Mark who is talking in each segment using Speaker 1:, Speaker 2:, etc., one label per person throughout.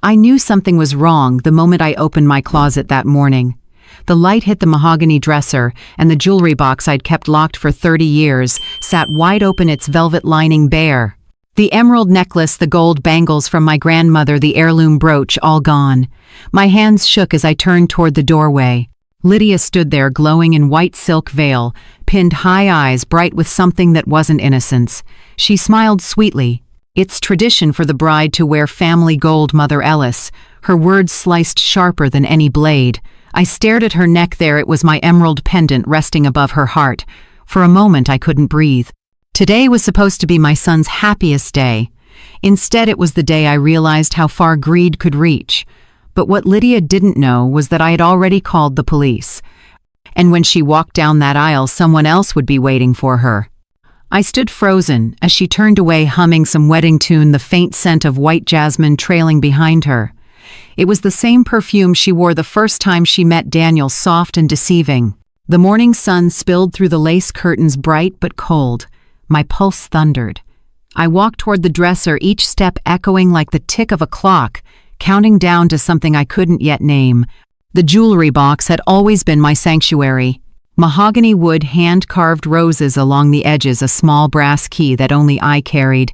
Speaker 1: I knew something was wrong the moment I opened my closet that morning. The light hit the mahogany dresser, and the jewelry box I'd kept locked for 30 years sat wide open, its velvet lining bare. The emerald necklace, the gold bangles from my grandmother, the heirloom brooch, all gone. My hands shook as I turned toward the doorway. Lydia stood there, glowing in white silk veil, pinned high eyes bright with something that wasn't innocence. She smiled sweetly. It's tradition for the bride to wear family gold, Mother Ellis. Her words sliced sharper than any blade. I stared at her neck. There it was, my emerald pendant resting above her heart. For a moment I couldn't breathe. Today was supposed to be my son's happiest day. Instead, it was the day I realized how far greed could reach. But what Lydia didn't know was that I had already called the police. And when she walked down that aisle, someone else would be waiting for her. I stood frozen as she turned away, humming some wedding tune, the faint scent of white jasmine trailing behind her. It was the same perfume she wore the first time she met Daniel, soft and deceiving. The morning sun spilled through the lace curtains, bright but cold. My pulse thundered. I walked toward the dresser, each step echoing like the tick of a clock, counting down to something I couldn't yet name. The jewelry box had always been my sanctuary. Mahogany wood, hand-carved roses along the edges, a small brass key that only I carried.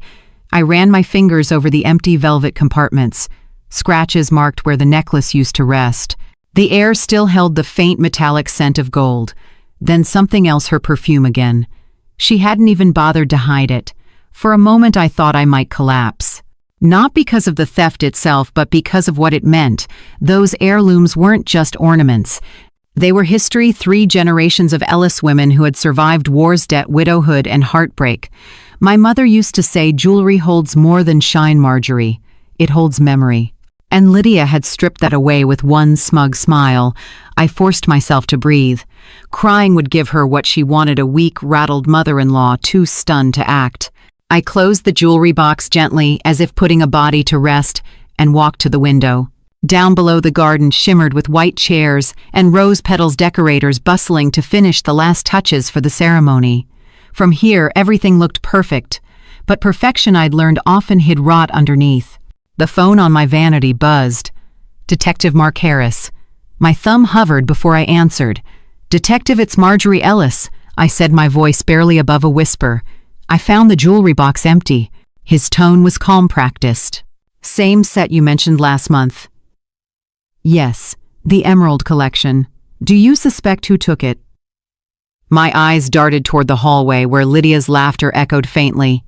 Speaker 1: I ran my fingers over the empty velvet compartments. Scratches marked where the necklace used to rest. The air still held the faint metallic scent of gold. Then something else, her perfume again. She hadn't even bothered to hide it. For a moment I thought I might collapse. Not because of the theft itself, but because of what it meant. Those heirlooms weren't just ornaments. They were history, 3 generations of Ellis women who had survived war's debt, widowhood, and heartbreak. My mother used to say, jewelry holds more than shine, Marjorie. It holds memory. And Lydia had stripped that away with one smug smile. I forced myself to breathe. Crying would give her what she wanted, a weak, rattled mother-in-law too stunned to act. I closed the jewelry box gently, as if putting a body to rest, and walked to the window. Down below, the garden shimmered with white chairs and rose petals, decorators bustling to finish the last touches for the ceremony. From here, everything looked perfect, but perfection, I'd learned, often hid rot underneath. The phone on my vanity buzzed. Detective Mark Harris. My thumb hovered before I answered. "Detective, it's Marjorie Ellis," I said, my voice barely above a whisper. "I found the jewelry box empty." His tone was calm, practiced. "Same set you mentioned last month?" "Yes, the Emerald Collection. Do you suspect who took it?" My eyes darted toward the hallway where Lydia's laughter echoed faintly.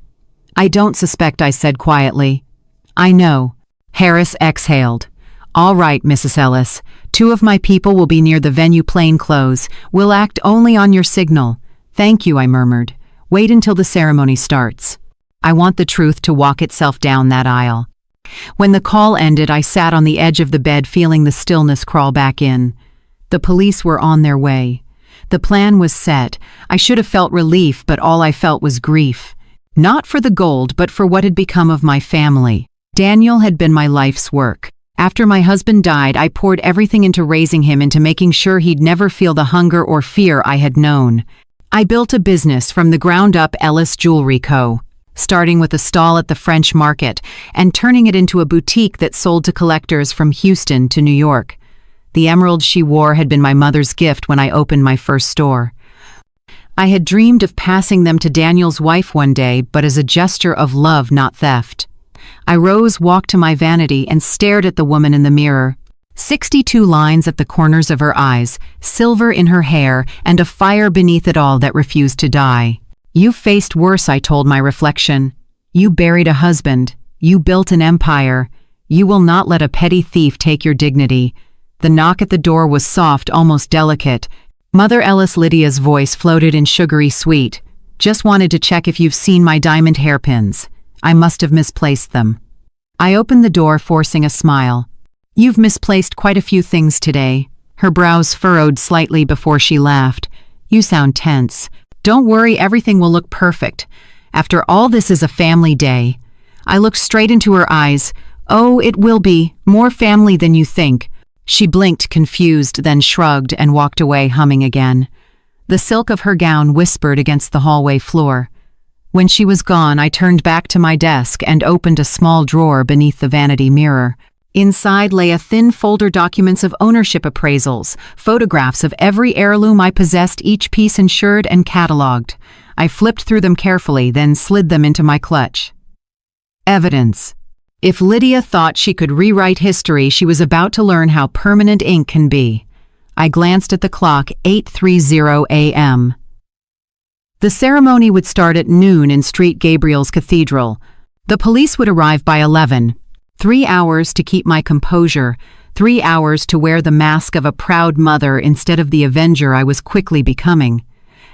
Speaker 1: "I don't suspect," I said quietly. "I know." Harris exhaled. "All right, Mrs. Ellis. 2 of my people will be near the venue, plain clothes. We'll act only on your signal." "Thank you," I murmured. "Wait until the ceremony starts. I want the truth to walk itself down that aisle." When the call ended, I sat on the edge of the bed, feeling the stillness crawl back in. The police were on their way. The plan was set. I should have felt relief, but all I felt was grief. Not for the gold, but for what had become of my family. Daniel had been my life's work. After my husband died, I poured everything into raising him, into making sure he'd never feel the hunger or fear I had known. I built a business from the ground up, Ellis Jewelry Co., starting with a stall at the French Market and turning it into a boutique that sold to collectors from Houston to New York. The emerald she wore had been my mother's gift when I opened my first store. I had dreamed of passing them to Daniel's wife one day, but as a gesture of love, not theft. I rose, walked to my vanity, and stared at the woman in the mirror. 62 lines at the corners of her eyes, silver in her hair, and a fire beneath it all that refused to die. "You've faced worse," I told my reflection. "You buried a husband. You built an empire. You will not let a petty thief take your dignity." The knock at the door was soft, almost delicate. Mother Ellis, Lydia's voice floated in sugary sweet. "Just wanted to check if you've seen my diamond hairpins. I must have misplaced them." I opened the door, forcing a smile. "You've misplaced quite a few things today." Her brows furrowed slightly before she laughed. "You sound tense." "Don't worry, everything will look perfect. After all, this is a family day." I looked straight into her eyes. "Oh, it will be. More family than you think." She blinked, confused, then shrugged and walked away, humming again. The silk of her gown whispered against the hallway floor. When she was gone, I turned back to my desk and opened a small drawer beneath the vanity mirror. Inside lay a thin folder documents of ownership appraisals, photographs of every heirloom I possessed, each piece insured and catalogued. I flipped through them carefully, then slid them into my clutch. Evidence. If Lydia thought she could rewrite history, she was about to learn how permanent ink can be. I glanced at the clock, 8:30 a.m. The ceremony would start at noon in St. Gabriel's Cathedral. The police would arrive by 11. 3 hours to keep my composure, 3 hours to wear the mask of a proud mother instead of the avenger I was quickly becoming.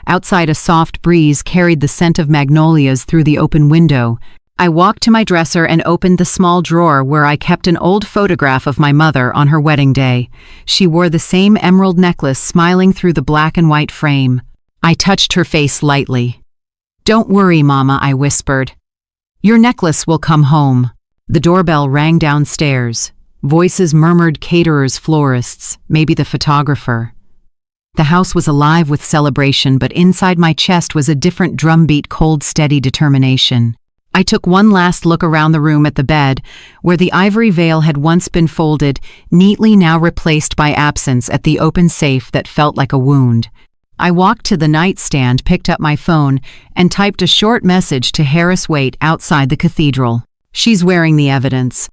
Speaker 1: Outside, a soft breeze carried the scent of magnolias through the open window. I walked to my dresser and opened the small drawer where I kept an old photograph of my mother on her wedding day. She wore the same emerald necklace, smiling through the black and white frame. I touched her face lightly. "Don't worry, Mama," I whispered. "Your necklace will come home." The doorbell rang downstairs. Voices murmured, caterers, florists, maybe the photographer. The house was alive with celebration, but inside my chest was a different drumbeat, cold, steady determination. I took one last look around the room at the bed, where the ivory veil had once been folded, neatly now replaced by absence, at the open safe that felt like a wound. I walked to the nightstand, picked up my phone, and typed a short message to Harris Waite outside the cathedral. "She's wearing the evidence."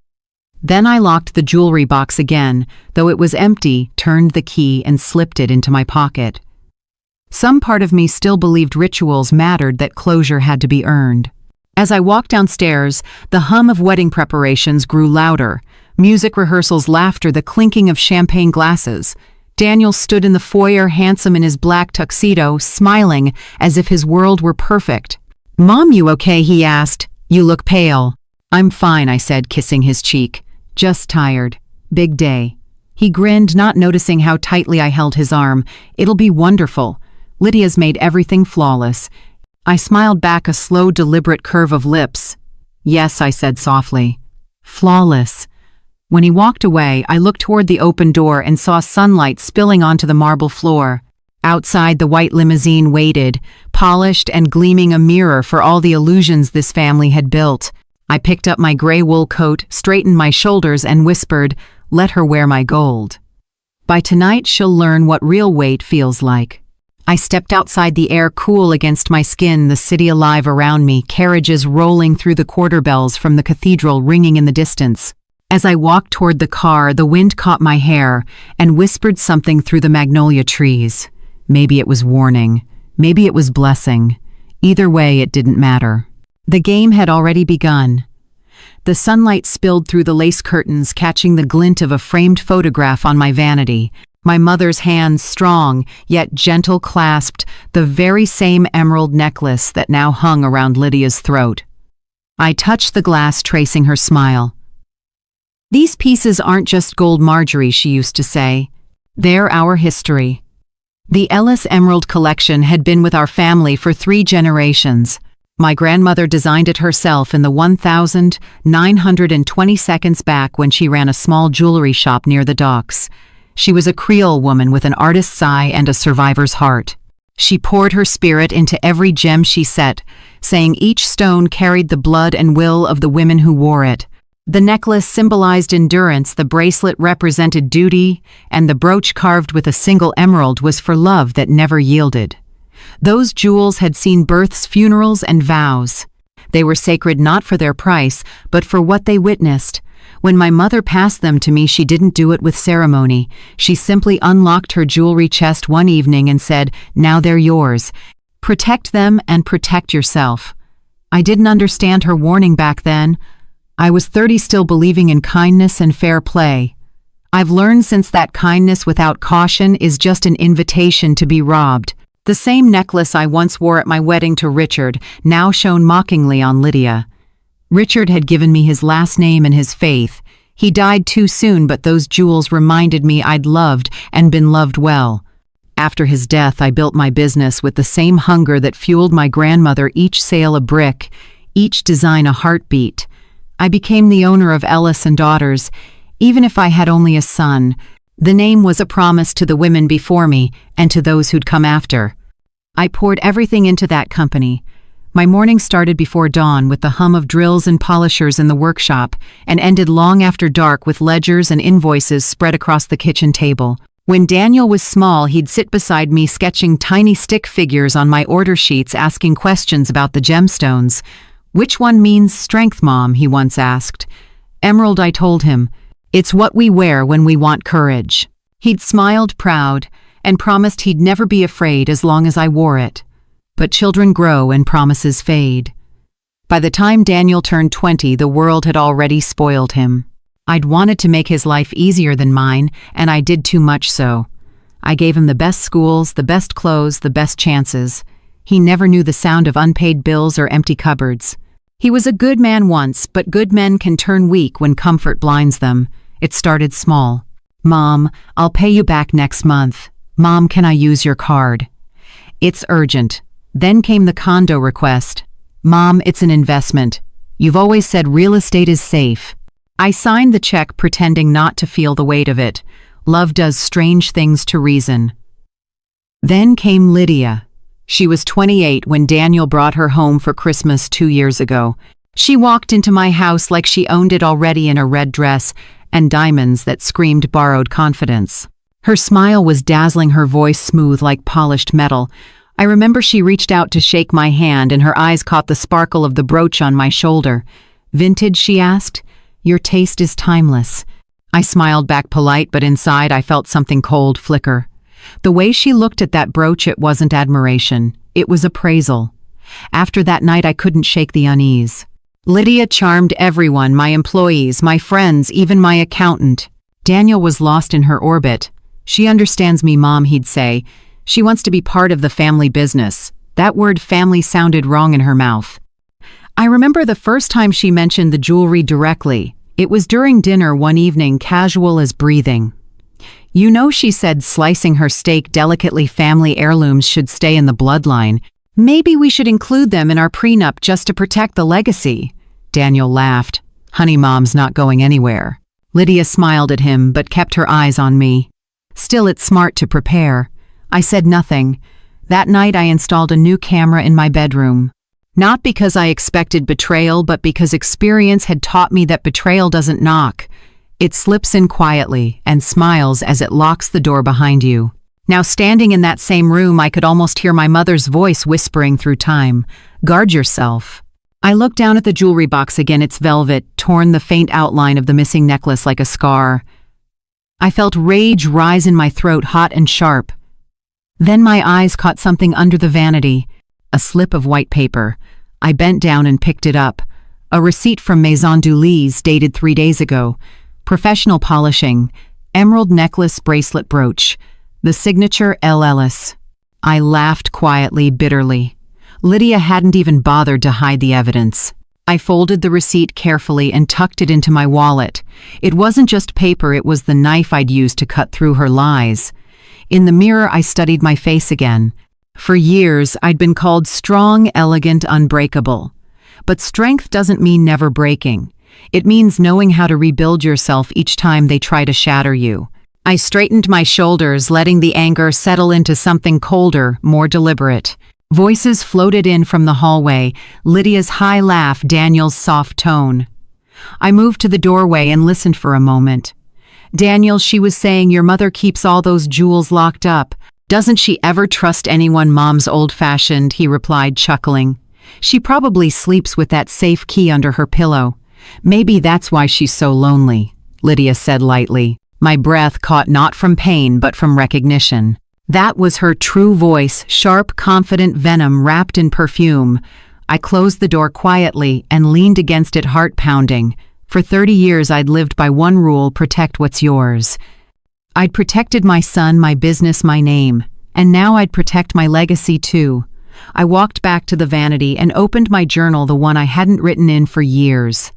Speaker 1: Then I locked the jewelry box again, though it was empty, turned the key and slipped it into my pocket. Some part of me still believed rituals mattered, that closure had to be earned. As I walked downstairs, the hum of wedding preparations grew louder. Music rehearsals, laughter, the clinking of champagne glasses. Daniel stood in the foyer, handsome in his black tuxedo, smiling as if his world were perfect. "Mom, you okay?" he asked. "You look pale." "I'm fine," I said, kissing his cheek. "Just tired. Big day." He grinned, not noticing how tightly I held his arm. "It'll be wonderful. Lydia's made everything flawless." I smiled back, a slow, deliberate curve of lips. "Yes," I said softly. "Flawless." When he walked away, I looked toward the open door and saw sunlight spilling onto the marble floor. Outside, the white limousine waited, polished and gleaming, a mirror for all the illusions this family had built. I picked up my gray wool coat, straightened my shoulders, and whispered, "Let her wear my gold. By tonight she'll learn what real weight feels like." I stepped outside, the air cool against my skin, the city alive around me, carriages rolling through, the quarter bells from the cathedral ringing in the distance. As I walked toward the car, the wind caught my hair and whispered something through the magnolia trees. Maybe it was warning, maybe it was blessing. Either way, it didn't matter. The game had already begun. The sunlight spilled through the lace curtains, catching the glint of a framed photograph on my vanity. My mother's hands, strong yet gentle, clasped the very same emerald necklace that now hung around Lydia's throat. I touched the glass, tracing her smile. "These pieces aren't just gold, Marjorie," she used to say. "They're our history." The Ellis Emerald Collection had been with our family for 3 generations. My grandmother designed it herself in the 1922 back when she ran a small jewelry shop near the docks. She was a Creole woman with an artist's eye and a survivor's heart. She poured her spirit into every gem she set, saying each stone carried the blood and will of the women who wore it. The necklace symbolized endurance, the bracelet represented duty, and the brooch carved with a single emerald was for love that never yielded. Those jewels had seen births, funerals, and vows. They were sacred not for their price, but for what they witnessed. When my mother passed them to me, she didn't do it with ceremony. She simply unlocked her jewelry chest one evening and said, "Now they're yours. Protect them and protect yourself." I didn't understand her warning back then. I was 30, still believing in kindness and fair play. I've learned since that kindness without caution is just an invitation to be robbed. The same necklace I once wore at my wedding to Richard now shone mockingly on Lydia. Richard had given me his last name and his faith. He died too soon, but those jewels reminded me I'd loved and been loved well. After his death, I built my business with the same hunger that fueled my grandmother, each sale a brick, each design a heartbeat. I became the owner of Ellis and Daughters, even if I had only a son. The name was a promise to the women before me and to those who'd come after. I poured everything into that company. My morning started before dawn with the hum of drills and polishers in the workshop and ended long after dark with ledgers and invoices spread across the kitchen table. When Daniel was small, he'd sit beside me sketching tiny stick figures on my order sheets, asking questions about the gemstones. "Which one means strength, Mom?" he once asked. "Emerald," I told him. "It's what we wear when we want courage." He'd smiled proud and promised he'd never be afraid as long as I wore it. But children grow and promises fade. By the time Daniel turned 20, the world had already spoiled him. I'd wanted to make his life easier than mine, and I did too much so. I gave him the best schools, the best clothes, the best chances. He never knew the sound of unpaid bills or empty cupboards. He was a good man once, but good men can turn weak when comfort blinds them. It started small. "Mom, I'll pay you back next month. Mom, can I use your card?" "It's urgent." Then came the condo request. "Mom, it's an investment. You've always said real estate is safe." I signed the check pretending not to feel the weight of it. Love does strange things to reason. Then came Lydia. She was 28 when Daniel brought her home for Christmas 2 years ago. She walked into my house like she owned it already in a red dress and diamonds that screamed borrowed confidence. Her smile was dazzling, her voice smooth like polished metal. I remember she reached out to shake my hand and her eyes caught the sparkle of the brooch on my shoulder. "Vintage?" she asked. "Your taste is timeless." I smiled back polite, but inside I felt something cold flicker. The way she looked at that brooch, it wasn't admiration, it was appraisal. After that night I couldn't shake the unease. Lydia charmed everyone, my employees, my friends, even my accountant. Daniel was lost in her orbit. "She understands me, Mom," he'd say. "She wants to be part of the family business." That word family sounded wrong in her mouth. I remember the first time she mentioned the jewelry directly. It was during dinner one evening, casual as breathing. "You know," she said, slicing her steak delicately, "family heirlooms should stay in the bloodline. Maybe we should include them in our prenup just to protect the legacy." Daniel laughed. "Honey, Mom's not going anywhere." Lydia smiled at him but kept her eyes on me. "Still, it's smart to prepare." I said nothing. That night I installed a new camera in my bedroom. Not because I expected betrayal, but because experience had taught me that betrayal doesn't knock. It slips in quietly and smiles as it locks the door behind you. Now, standing in that same room, I could almost hear my mother's voice whispering through time, "Guard yourself." I looked down at the jewelry box again, its velvet, torn, the faint outline of the missing necklace like a scar. I felt rage rise in my throat, hot and sharp. Then my eyes caught something under the vanity, a slip of white paper. I bent down and picked it up. A receipt from Maison du Lys dated 3 days ago. Professional polishing, emerald necklace, bracelet, brooch. The signature, L. Ellis. I laughed quietly, bitterly. Lydia hadn't even bothered to hide the evidence. I folded the receipt carefully and tucked it into my wallet. It wasn't just paper, it was the knife I'd used to cut through her lies. In the mirror, I studied my face again. For years, I'd been called strong, elegant, unbreakable. But strength doesn't mean never breaking. It means knowing how to rebuild yourself each time they try to shatter you. I straightened my shoulders, letting the anger settle into something colder, more deliberate. Voices floated in from the hallway, Lydia's high laugh, Daniel's soft tone. I moved to the doorway and listened for a moment. "Daniel," she was saying, "your mother keeps all those jewels locked up. Doesn't she ever trust anyone?" "Mom's old-fashioned," he replied, chuckling. "She probably sleeps with that safe key under her pillow. Maybe that's why she's so lonely," Lydia said lightly. My breath caught not from pain but from recognition. That was her true voice, sharp, confident venom wrapped in perfume. I closed the door quietly and leaned against it, heart pounding. For 30 years I'd lived by one rule: protect what's yours. I'd protected my son, my business, my name. And now I'd protect my legacy too. I walked back to the vanity and opened my journal, the one I hadn't written in for years.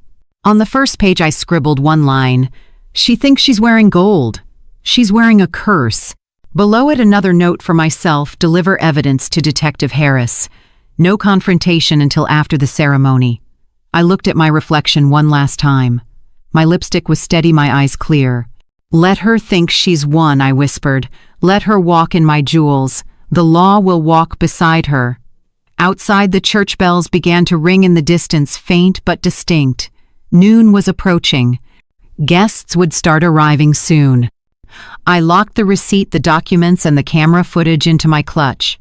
Speaker 1: On the first page I scribbled one line: "She thinks she's wearing gold. She's wearing a curse." Below it, another note for myself: deliver evidence to Detective Harris. No confrontation until after the ceremony. I looked at my reflection one last time. My lipstick was steady, my eyes clear. "Let her think she's won," I whispered. "Let her walk in my jewels. The law will walk beside her." Outside, the church bells began to ring in the distance, faint but distinct. Noon was approaching. Guests would start arriving soon. I locked the receipt, the documents, and the camera footage into my clutch.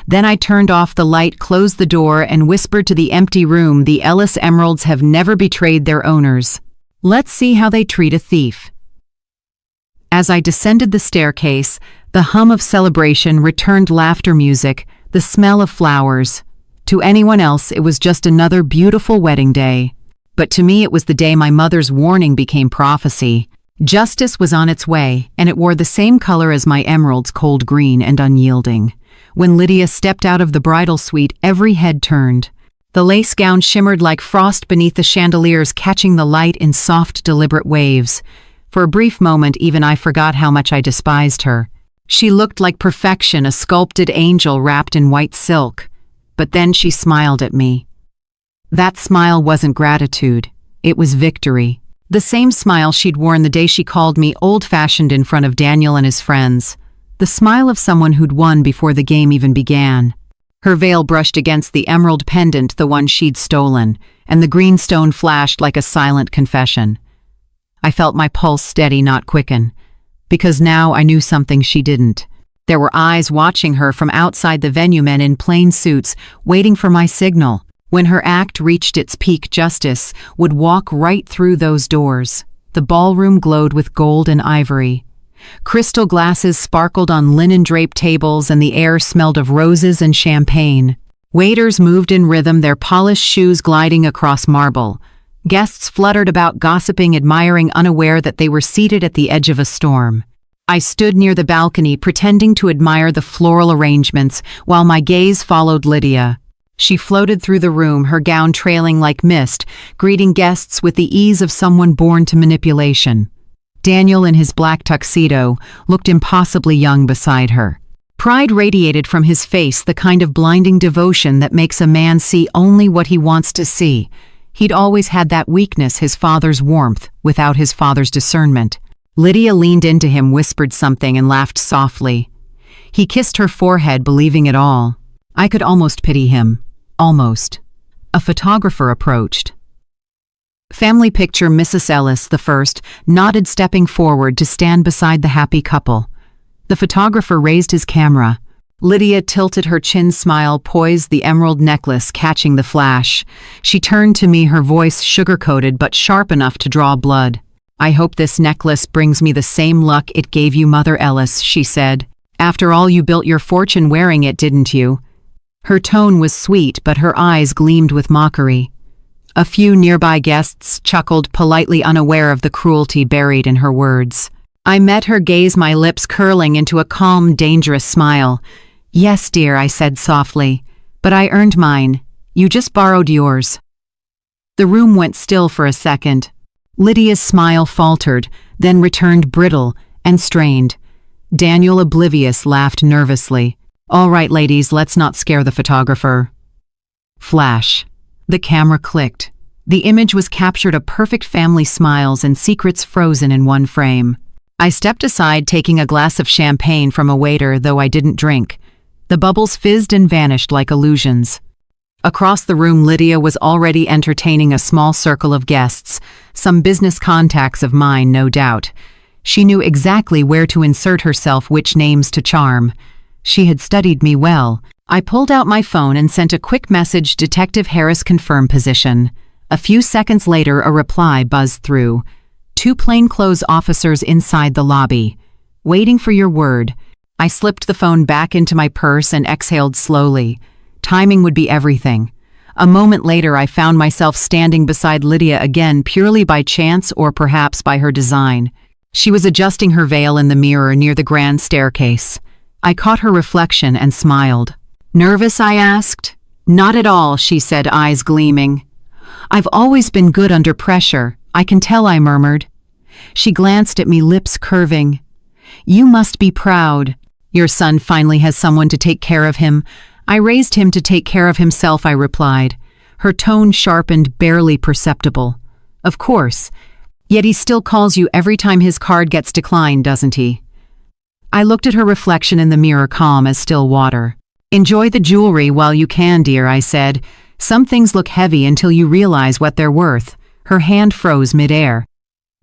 Speaker 1: Then I turned off the light, closed the door, and whispered to the empty room, "The Ellis emeralds have never betrayed their owners. Let's see how they treat a thief." As I descended the staircase, the hum of celebration returned, laughter, music, the smell of flowers. To anyone else, it was just another beautiful wedding day. But to me, it was the day my mother's warning became prophecy. Justice was on its way, and it wore the same color as my emeralds, cold green and unyielding. When Lydia stepped out of the bridal suite, every head turned. The lace gown shimmered like frost beneath the chandeliers, catching the light in soft, deliberate waves. For a brief moment, even I forgot how much I despised her. She looked like perfection, a sculpted angel wrapped in white silk. But then she smiled at me. That smile wasn't gratitude. It was victory. The same smile she'd worn the day she called me old-fashioned in front of Daniel and his friends. The smile of someone who'd won before the game even began. Her veil brushed against the emerald pendant, the one she'd stolen, and the green stone flashed like a silent confession. I felt my pulse steady, not quicken, because now I knew something she didn't. There were eyes watching her from outside the venue, men in plain suits, waiting for my signal. When her act reached its peak, justice would walk right through those doors. The ballroom glowed with gold and ivory. Crystal glasses sparkled on linen-draped tables, and the air smelled of roses and champagne. Waiters moved in rhythm, their polished shoes gliding across marble. Guests fluttered about, gossiping, admiring, unaware that they were seated at the edge of a storm. I stood near the balcony, pretending to admire the floral arrangements, while my gaze followed Lydia. She floated through the room, her gown trailing like mist, greeting guests with the ease of someone born to manipulation. Daniel, in his black tuxedo, looked impossibly young beside her. Pride radiated from his face, the kind of blinding devotion that makes a man see only what he wants to see. He'd always had that weakness, his father's warmth, without his father's discernment. Lydia leaned into him, whispered something, and laughed softly. He kissed her forehead, believing it all. I could almost pity him. Almost. A photographer approached. Family picture, Mrs. Ellis, the first, nodded, stepping forward to stand beside the happy couple. The photographer raised his camera. Lydia tilted her chin, smile poised, the emerald necklace catching the flash. She turned to me, her voice sugar-coated but sharp enough to draw blood. "I hope this necklace brings me the same luck it gave you, Mother Ellis," she said. "After all, you built your fortune wearing it, didn't you?" Her tone was sweet, but her eyes gleamed with mockery. A few nearby guests chuckled, politely unaware of the cruelty buried in her words. I met her gaze, my lips curling into a calm, dangerous smile. "Yes, dear," I said softly, "but I earned mine. You just borrowed yours." The room went still for a second. Lydia's smile faltered, then returned brittle and strained. Daniel, oblivious, laughed nervously. "All right, ladies, let's not scare the photographer." Flash. The camera clicked. The image was captured, a perfect family, smiles and secrets frozen in one frame. I stepped aside, taking a glass of champagne from a waiter, though I didn't drink. The bubbles fizzed and vanished like illusions. Across the room, Lydia was already entertaining a small circle of guests, some business contacts of mine, no doubt. She knew exactly where to insert herself, which names to charm. She had studied me well. I pulled out my phone and sent a quick message, "Detective Harris, confirm position." A few seconds later, a reply buzzed through. "Two plainclothes officers inside the lobby. Waiting for your word." I slipped the phone back into my purse and exhaled slowly. Timing would be everything. A moment later, I found myself standing beside Lydia again, purely by chance or perhaps by her design. She was adjusting her veil in the mirror near the grand staircase. I caught her reflection and smiled. "Nervous?" I asked. "Not at all," she said, eyes gleaming. "I've always been good under pressure, I can tell," I murmured. She glanced at me, lips curving. "You must be proud. Your son finally has someone to take care of him." "I raised him to take care of himself," I replied. Her tone sharpened, barely perceptible. "Of course. Yet he still calls you every time his card gets declined, doesn't he?" I looked at her reflection in the mirror, calm as still water. "Enjoy the jewelry while you can, dear," I said. "Some things look heavy until you realize what they're worth." Her hand froze midair.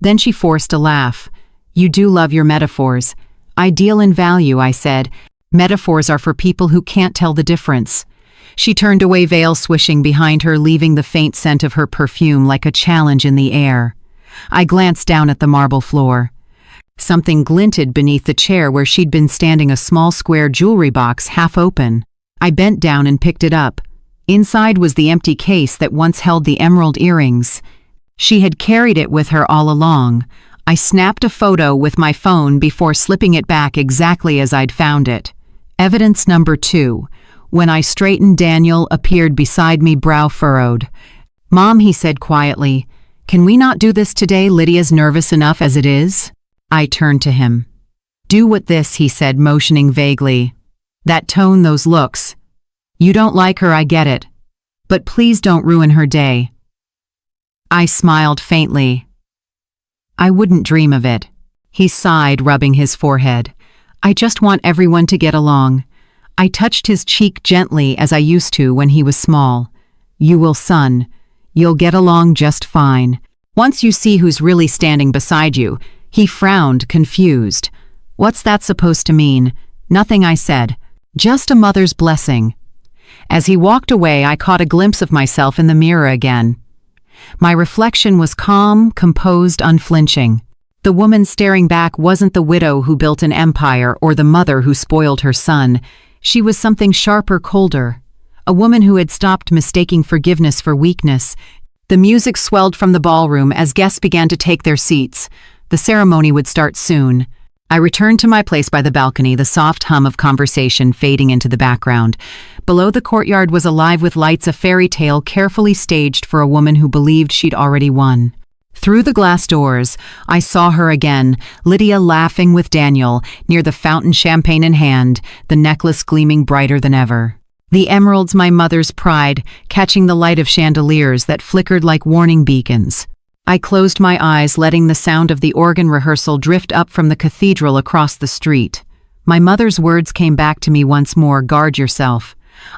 Speaker 1: Then she forced a laugh. "You do love your metaphors." "I deal in value," I said. "Metaphors are for people who can't tell the difference." She turned away, veil swishing behind her, leaving the faint scent of her perfume like a challenge in the air. I glanced down at the marble floor. Something glinted beneath the chair where she'd been standing, a small square jewelry box half open. I bent down and picked it up. Inside was the empty case that once held the emerald earrings. She had carried it with her all along. I snapped a photo with my phone before slipping it back exactly as I'd found it. Evidence number 2. When I straightened, Daniel appeared beside me, brow furrowed. "Mom," he said quietly, "can we not do this today? Lydia's nervous enough as it is." I turned to him. "Do what this," he said, motioning vaguely. "That tone, those looks. You don't like her, I get it. But please don't ruin her day." I smiled faintly. "I wouldn't dream of it." He sighed, rubbing his forehead. "I just want everyone to get along." I touched his cheek gently as I used to when he was small. "You will, son. You'll get along just fine. Once you see who's really standing beside you." He frowned, confused. "What's that supposed to mean?" "Nothing," I said. "Just a mother's blessing." As he walked away, I caught a glimpse of myself in the mirror again. My reflection was calm, composed, unflinching. The woman staring back wasn't the widow who built an empire or the mother who spoiled her son. She was something sharper, colder. A woman who had stopped mistaking forgiveness for weakness. The music swelled from the ballroom as guests began to take their seats. The ceremony would start soon. I returned to my place by the balcony, the soft hum of conversation fading into the background. Below, the courtyard was alive with lights, a fairy tale carefully staged for a woman who believed she'd already won. Through the glass doors, I saw her again, Lydia laughing with Daniel, near the fountain, champagne in hand, the necklace gleaming brighter than ever. The emeralds, my mother's pride, catching the light of chandeliers that flickered like warning beacons. I closed my eyes, letting the sound of the organ rehearsal drift up from the cathedral across the street. My mother's words came back to me once more, "Guard yourself."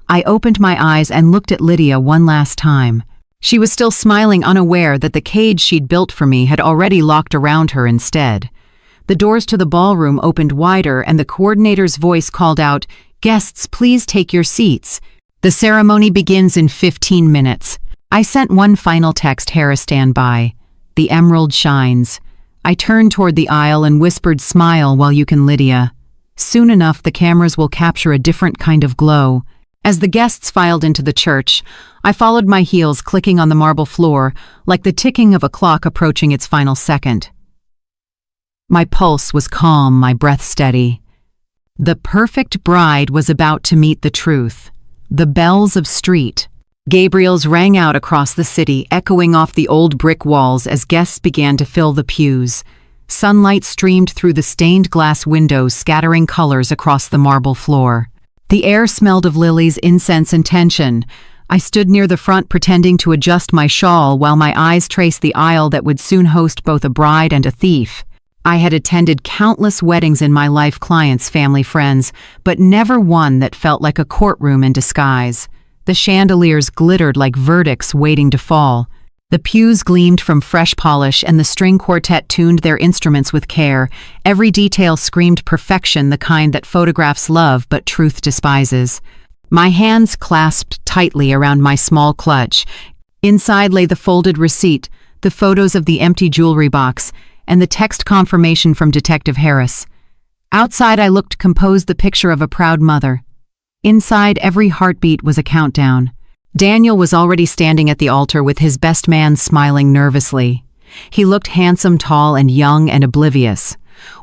Speaker 1: I opened my eyes and looked at Lydia one last time. She was still smiling, unaware that the cage she'd built for me had already locked around her instead. The doors to the ballroom opened wider and the coordinator's voice called out, "Guests, please take your seats. The ceremony begins in 15 minutes. I sent one final text, "Hera, stand by. The emerald shines." I turned toward the aisle and whispered, "Smile while you can, Lydia. Soon enough, the cameras will capture a different kind of glow." As the guests filed into the church, I followed, my heels clicking on the marble floor like the ticking of a clock approaching its final second. My pulse was calm, my breath steady. The perfect bride was about to meet the truth. The bells of St. Gabriel's rang out across the city, echoing off the old brick walls as guests began to fill the pews. Sunlight streamed through the stained glass windows, scattering colors across the marble floor. The air smelled of lilies, incense, and tension. I stood near the front, pretending to adjust my shawl while my eyes traced the aisle that would soon host both a bride and a thief. I had attended countless weddings in my life, clients, family, friends, but never one that felt like a courtroom in disguise. The chandeliers glittered like verdicts waiting to fall. The pews gleamed from fresh polish, and the string quartet tuned their instruments with care. Every detail screamed perfection, the kind that photographs love but truth despises. My hands clasped tightly around my small clutch. Inside lay the folded receipt, the photos of the empty jewelry box, and the text confirmation from Detective Harris. Outside, I looked composed, the picture of a proud mother. Inside, every heartbeat was a countdown. Daniel was already standing at the altar with his best man smiling nervously. He looked handsome, tall, and young, and oblivious.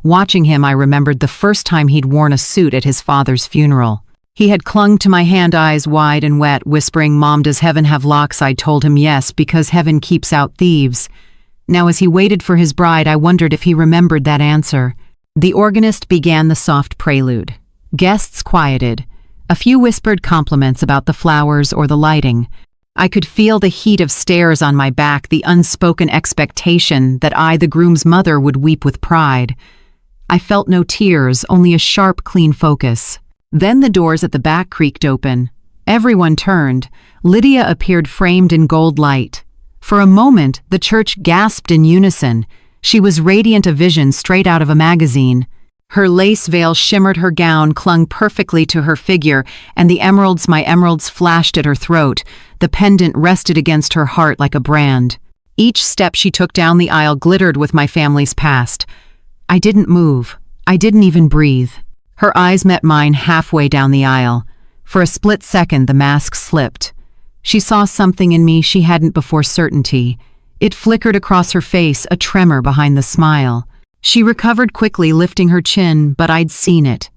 Speaker 1: Watching him, I remembered the first time he'd worn a suit at his father's funeral. He had clung to my hand, eyes wide and wet, whispering, "Mom, does heaven have locks?" I told him yes, because heaven keeps out thieves. Now, as he waited for his bride, I wondered if he remembered that answer. The organist began the soft prelude. Guests quieted. A few whispered compliments about the flowers or the lighting. I could feel the heat of stares on my back, the unspoken expectation that I, the groom's mother, would weep with pride. I felt no tears, only a sharp, clean focus. Then the doors at the back creaked open. Everyone turned. Lydia appeared framed in gold light. For a moment, the church gasped in unison. She was radiant, a vision straight out of a magazine. Her lace veil shimmered, her gown clung perfectly to her figure, and my emeralds flashed at her throat. The pendant rested against her heart like a brand. Each step she took down the aisle glittered with my family's past. I didn't move. I didn't even breathe. Her eyes met mine halfway down the aisle. For a split second, the mask slipped. She saw something in me she hadn't before, certainty. It flickered across her face, a tremor behind the smile. She recovered quickly, lifting her chin, but I'd seen it.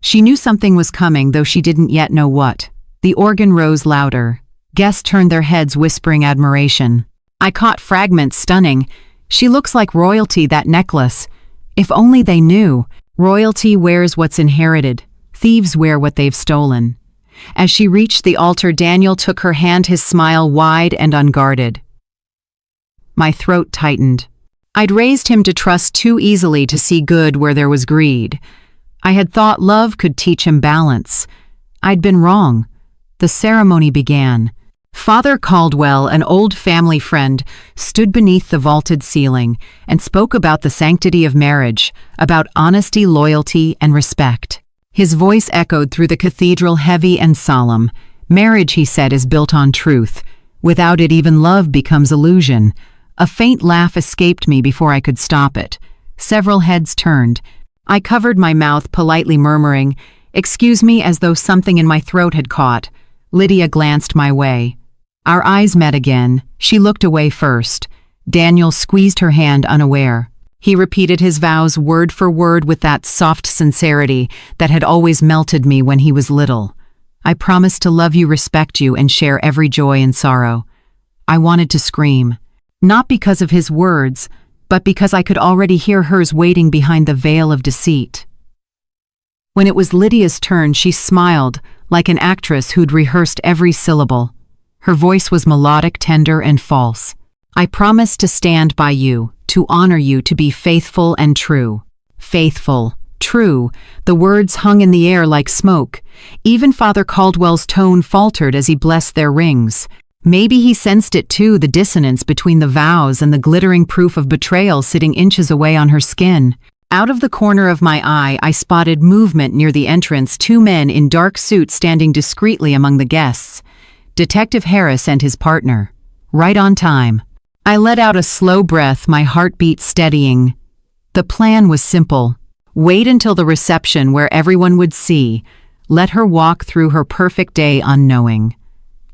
Speaker 1: She knew something was coming, though she didn't yet know what. The organ rose louder. Guests turned their heads, whispering admiration. I caught fragments, stunning. She looks like royalty, that necklace. If only they knew. Royalty wears what's inherited. Thieves wear what they've stolen. As she reached the altar, Daniel took her hand, his smile wide and unguarded. My throat tightened. I'd raised him to trust too easily to see good where there was greed. I had thought love could teach him balance. I'd been wrong. The ceremony began. Father Caldwell, an old family friend, stood beneath the vaulted ceiling and spoke about the sanctity of marriage, about honesty, loyalty, and respect. His voice echoed through the cathedral, heavy and solemn. Marriage, he said, is built on truth. Without it, even love becomes illusion. A faint laugh escaped me before I could stop it. Several heads turned. I covered my mouth, politely murmuring, "Excuse me," as though something in my throat had caught. Lydia glanced my way. Our eyes met again. She looked away first. Daniel squeezed her hand, unaware. He repeated his vows word for word with that soft sincerity that had always melted me when he was little. I promised to love you, respect you, and share every joy and sorrow. I wanted to scream. Not because of his words, but because I could already hear hers waiting behind the veil of deceit. When it was Lydia's turn, she smiled, like an actress who'd rehearsed every syllable. Her voice was melodic, tender, and false. I promise to stand by you, to honor you, to be faithful and true. Faithful, true, the words hung in the air like smoke. Even Father Caldwell's tone faltered as he blessed their rings. Maybe he sensed it too, the dissonance between the vows and the glittering proof of betrayal sitting inches away on her skin. Out of the corner of my eye, I spotted movement near the entrance, two men in dark suits standing discreetly among the guests. Detective Harris and his partner. Right on time. I let out a slow breath, my heartbeat steadying. The plan was simple. Wait until the reception where everyone would see. Let her walk through her perfect day unknowing.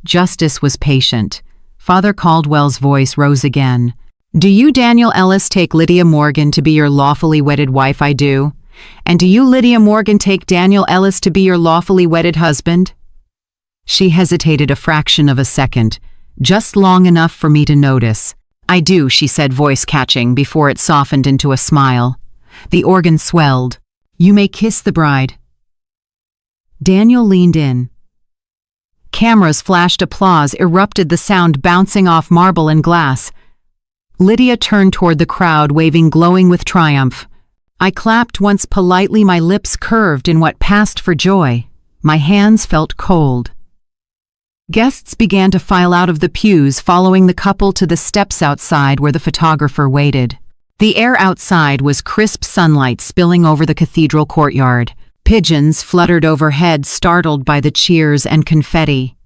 Speaker 1: Justice was patient. Father Caldwell's voice rose again. Do you, Daniel Ellis, take Lydia Morgan to be your lawfully wedded wife? I do. And do you, Lydia Morgan, take Daniel Ellis to be your lawfully wedded husband? She hesitated a fraction of a second, just long enough for me to notice. I do, she said, voice catching, before it softened into a smile. The organ swelled. You may kiss the bride. Daniel leaned in. Cameras flashed, applause erupted, the sound bouncing off marble and glass. Lydia turned toward the crowd, waving, glowing with triumph. I clapped once politely, my lips curved in what passed for joy. My hands felt cold. Guests began to file out of the pews, following the couple to the steps outside where the photographer waited. The air outside was crisp, sunlight spilling over the cathedral courtyard. Pigeons fluttered overhead, startled by the cheers and confetti.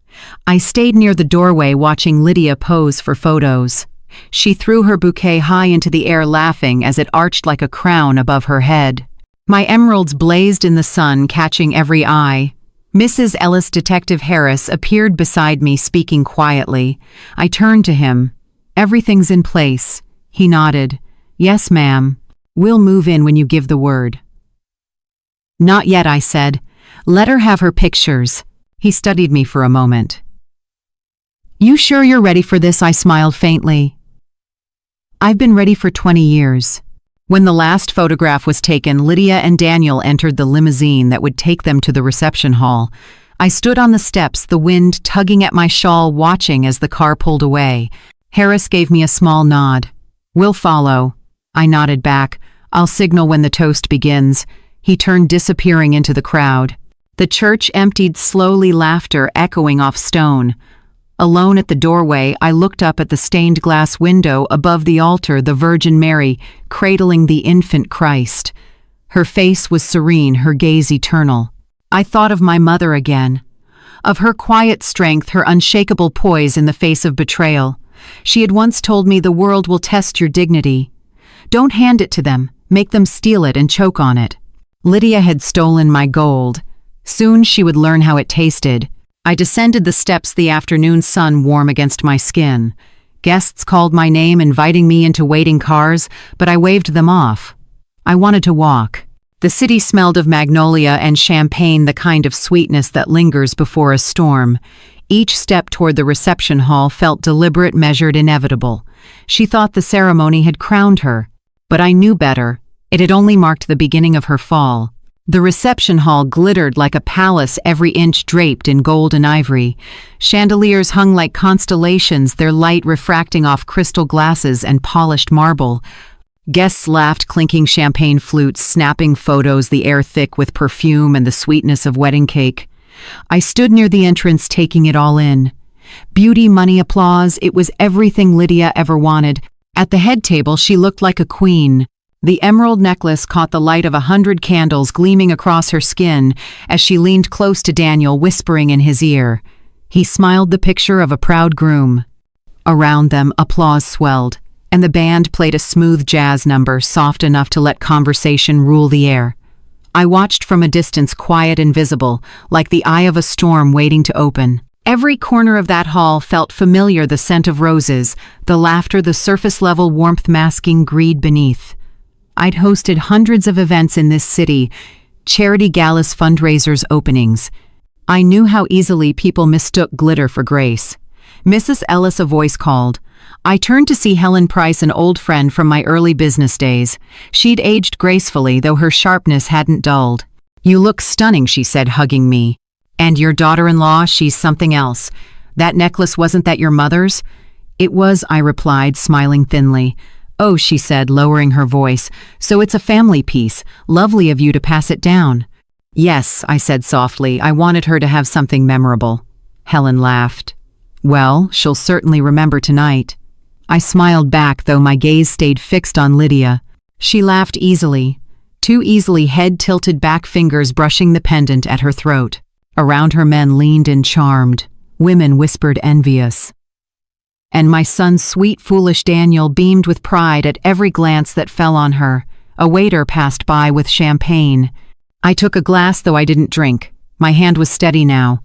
Speaker 1: I stayed near the doorway, watching Lydia pose for photos. She threw her bouquet high into the air, laughing as it arched like a crown above her head. My emeralds blazed in the sun, catching every eye. Mrs. Ellis, Detective Harris, appeared beside me, speaking quietly. I turned to him. Everything's in place. He nodded. Yes, ma'am. We'll move in when you give the word. Not yet, I said. Let her have her pictures. He studied me for a moment. You sure you're ready for this? I smiled faintly. I've been ready for 20 years. When the last photograph was taken, Lydia and Daniel entered the limousine that would take them to the reception hall. I stood on the steps, the wind tugging at my shawl, watching as the car pulled away. Harris gave me a small nod. We'll follow. I nodded back. I'll signal when the toast begins. He turned, disappearing into the crowd. The church emptied slowly, laughter echoing off stone. Alone at the doorway, I looked up at the stained glass window above the altar, the Virgin Mary cradling the infant Christ. Her face was serene, her gaze eternal. I thought of my mother again, of her quiet strength, her unshakable poise in the face of betrayal. She had once told me, the world will test your dignity. Don't hand it to them, make them steal it and choke on it. Lydia had stolen my gold. Soon she would learn how it tasted. I descended the steps, the afternoon sun warm against my skin. Guests called my name, inviting me into waiting cars, but I waved them off. I wanted to walk. The city smelled of magnolia and champagne, the kind of sweetness that lingers before a storm. Each step toward the reception hall felt deliberate, measured, inevitable. She thought the ceremony had crowned her. But I knew better. It had only marked the beginning of her fall. The reception hall glittered like a palace, every inch draped in gold and ivory. Chandeliers hung like constellations, their light refracting off crystal glasses and polished marble. Guests laughed, clinking champagne flutes, snapping photos, the air thick with perfume and the sweetness of wedding cake. I stood near the entrance, taking it all in. Beauty, money, applause, it was everything Lydia ever wanted. At the head table, she looked like a queen. The emerald necklace caught the light of 100 candles gleaming across her skin as she leaned close to Daniel, whispering in his ear. He smiled, the picture of a proud groom. Around them, applause swelled, and the band played a smooth jazz number, soft enough to let conversation rule the air. I watched from a distance, quiet and visible, like the eye of a storm waiting to open. Every corner of that hall felt familiar, the scent of roses, the laughter, the surface-level warmth masking greed beneath. I'd hosted hundreds of events in this city, charity galas, fundraisers, openings. I knew how easily people mistook glitter for grace. "Mrs. Ellis," a voice called. I turned to see Helen Price, an old friend from my early business days. She'd aged gracefully, though her sharpness hadn't dulled. "You look stunning," she said, hugging me. "And your daughter-in-law, she's something else. That necklace, wasn't that your mother's?" "It was," I replied, smiling thinly. "Oh," she said, lowering her voice, "so it's a family piece. Lovely of you to pass it down." "Yes," I said softly. "I wanted her to have something memorable." Helen laughed. "Well, she'll certainly remember tonight." I smiled back, though my gaze stayed fixed on Lydia. She laughed easily, too easily, head tilted back, fingers brushing the pendant at her throat. Around her, men leaned in, charmed. Women whispered, envious. And my son, sweet, foolish Daniel, beamed with pride at every glance that fell on her. A waiter passed by with champagne. I took a glass, though I didn't drink. My hand was steady now.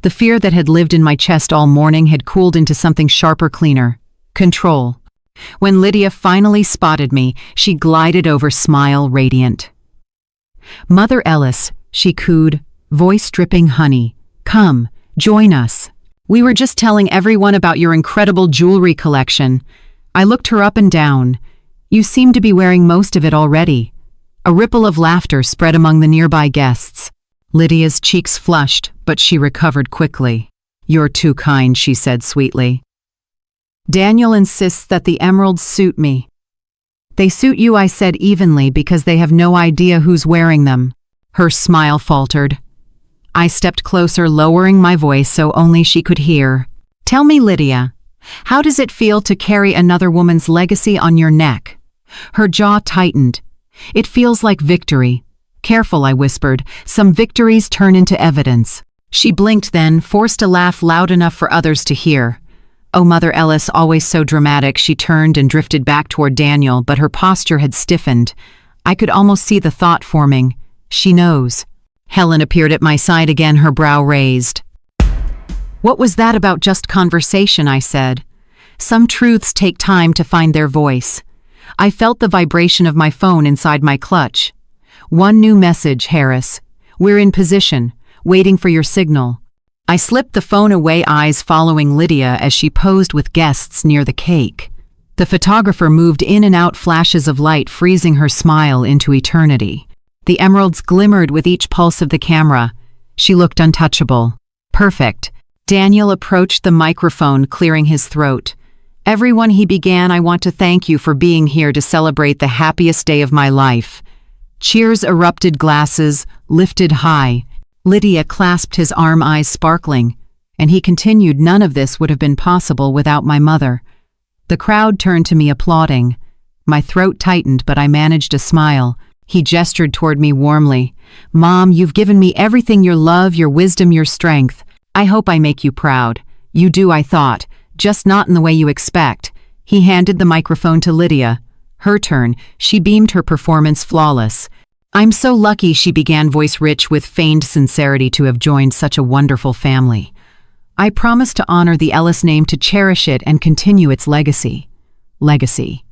Speaker 1: The fear that had lived in my chest all morning had cooled into something sharper, cleaner. Control. When Lydia finally spotted me, she glided over, smile radiant. "Mother Ellis," she cooed, voice dripping honey. "Come, join us. We were just telling everyone about your incredible jewelry collection." I looked her up and down. "You seem to be wearing most of it already." A ripple of laughter spread among the nearby guests. Lydia's cheeks flushed, but she recovered quickly. "You're too kind," she said sweetly. "Daniel insists that the emeralds suit me." "They suit you," I said evenly, "because they have no idea who's wearing them." Her smile faltered. I stepped closer, lowering my voice so only she could hear. "Tell me, Lydia, how does it feel to carry another woman's legacy on your neck?" Her jaw tightened. "It feels like victory." "Careful," I whispered. "Some victories turn into evidence." She blinked, then forced a laugh loud enough for others to hear. "Oh, Mother Ellis, always so dramatic." She turned and drifted back toward Daniel, but her posture had stiffened. I could almost see the thought forming. "She knows." Helen appeared at my side again, her brow raised. "What was that about? Just conversation," I said. "Some truths take time to find their voice." I felt the vibration of my phone inside my clutch. "One new message, Harris. We're in position, waiting for your signal." I slipped the phone away, eyes following Lydia as she posed with guests near the cake. The photographer moved in and out, flashes of light freezing her smile into eternity. The emeralds glimmered with each pulse of the camera. She looked untouchable. Perfect. Daniel approached the microphone, clearing his throat. "Everyone," he began, "I want to thank you for being here to celebrate the happiest day of my life." Cheers erupted, glasses lifted high. Lydia clasped his arm, eyes sparkling, and he continued, "None of this would have been possible without my mother." The crowd turned to me applauding. My throat tightened, but I managed a smile. He gestured toward me warmly. "Mom, you've given me everything, your love, your wisdom, your strength. I hope I make you proud." "You do," I thought, "just not in the way you expect." He handed the microphone to Lydia. Her turn. She beamed, her performance flawless. "I'm so lucky," she began, voice rich with feigned sincerity, "to have joined such a wonderful family. I promise to honor the Ellis name, to cherish it and continue its legacy." Legacy.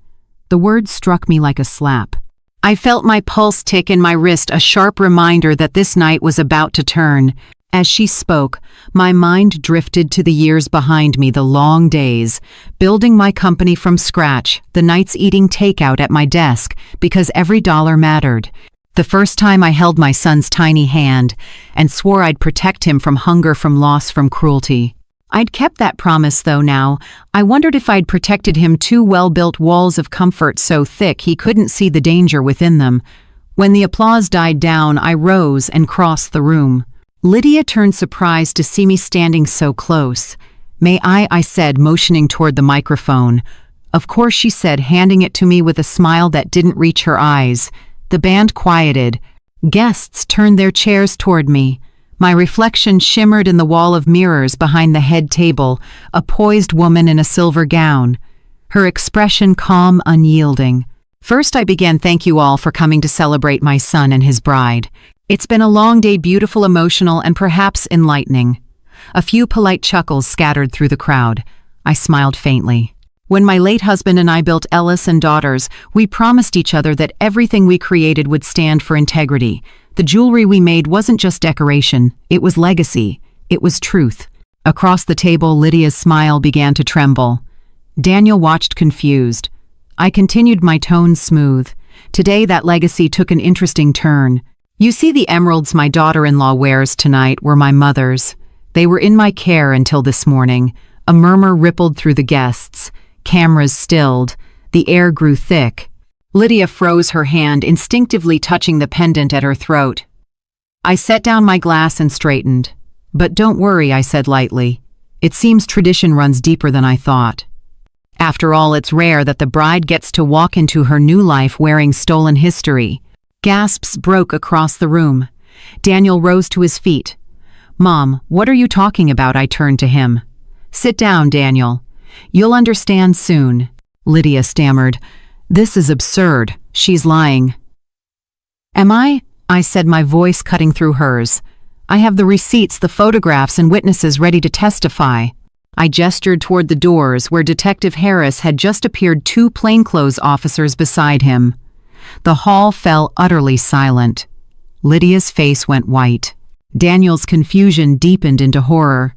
Speaker 1: The word struck me like a slap. I felt my pulse tick in my wrist, a sharp reminder that this night was about to turn. As she spoke, my mind drifted to the years behind me, the long days, building my company from scratch, the nights eating takeout at my desk because every dollar mattered. The first time I held my son's tiny hand and swore I'd protect him from hunger, from loss, from cruelty. I'd kept that promise, though now I wondered if I'd protected him too well, built walls of comfort so thick he couldn't see the danger within them. When the applause died down, I rose and crossed the room. Lydia turned, surprised to see me standing so close. "May I said, motioning toward the microphone. "Of course," she said, handing it to me with a smile that didn't reach her eyes. The band quieted. Guests turned their chairs toward me. My reflection shimmered in the wall of mirrors behind the head table, a poised woman in a silver gown. Her expression calm, unyielding. First I began, "Thank you all for coming to celebrate my son and his bride. It's been a long day, beautiful, emotional, and perhaps enlightening." A few polite chuckles scattered through the crowd. I smiled faintly. "When my late husband and I built Ellis and Daughters, we promised each other that everything we created would stand for integrity. The jewelry we made wasn't just decoration, it was legacy. It was truth." Across the table, Lydia's smile began to tremble. Daniel watched, confused. I continued, my tone smooth. "Today that legacy took an interesting turn. You see, the emeralds my daughter-in-law wears tonight were my mother's. They were in my care until this morning." A murmur rippled through the guests. Cameras stilled. The air grew thick. Lydia froze, her hand instinctively touching the pendant at her throat. I set down my glass and straightened. "But don't worry," I said lightly. "It seems tradition runs deeper than I thought. After all, it's rare that the bride gets to walk into her new life wearing stolen history." Gasps broke across the room. Daniel rose to his feet. "Mom, what are you talking about?" I turned to him. "Sit down, Daniel. You'll understand soon." Lydia stammered. "This is absurd. She's lying." "Am I?" I said, my voice cutting through hers. "I have the receipts, the photographs, and witnesses ready to testify." I gestured toward the doors where Detective Harris had just appeared, 2 plainclothes officers beside him. The hall fell utterly silent. Lydia's face went white. Daniel's confusion deepened into horror.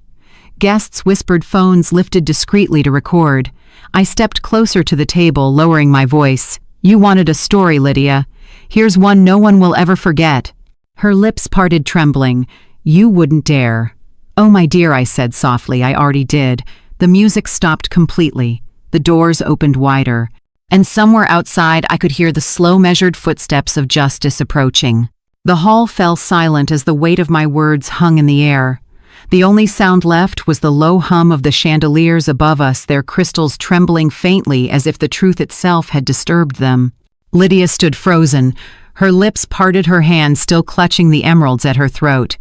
Speaker 1: Guests whispered, phones lifted discreetly to record. I stepped closer to the table, lowering my voice. "You wanted a story, Lydia. Here's one no one will ever forget." Her lips parted, trembling. "You wouldn't dare." "Oh, my dear," I said softly, "I already did." The music stopped completely. The doors opened wider. And somewhere outside I could hear the slow, measured footsteps of justice approaching. The hall fell silent as the weight of my words hung in the air. The only sound left was the low hum of the chandeliers above us, their crystals trembling faintly as if the truth itself had disturbed them. Lydia stood frozen, her lips parted, her hand still clutching the emeralds at her throat.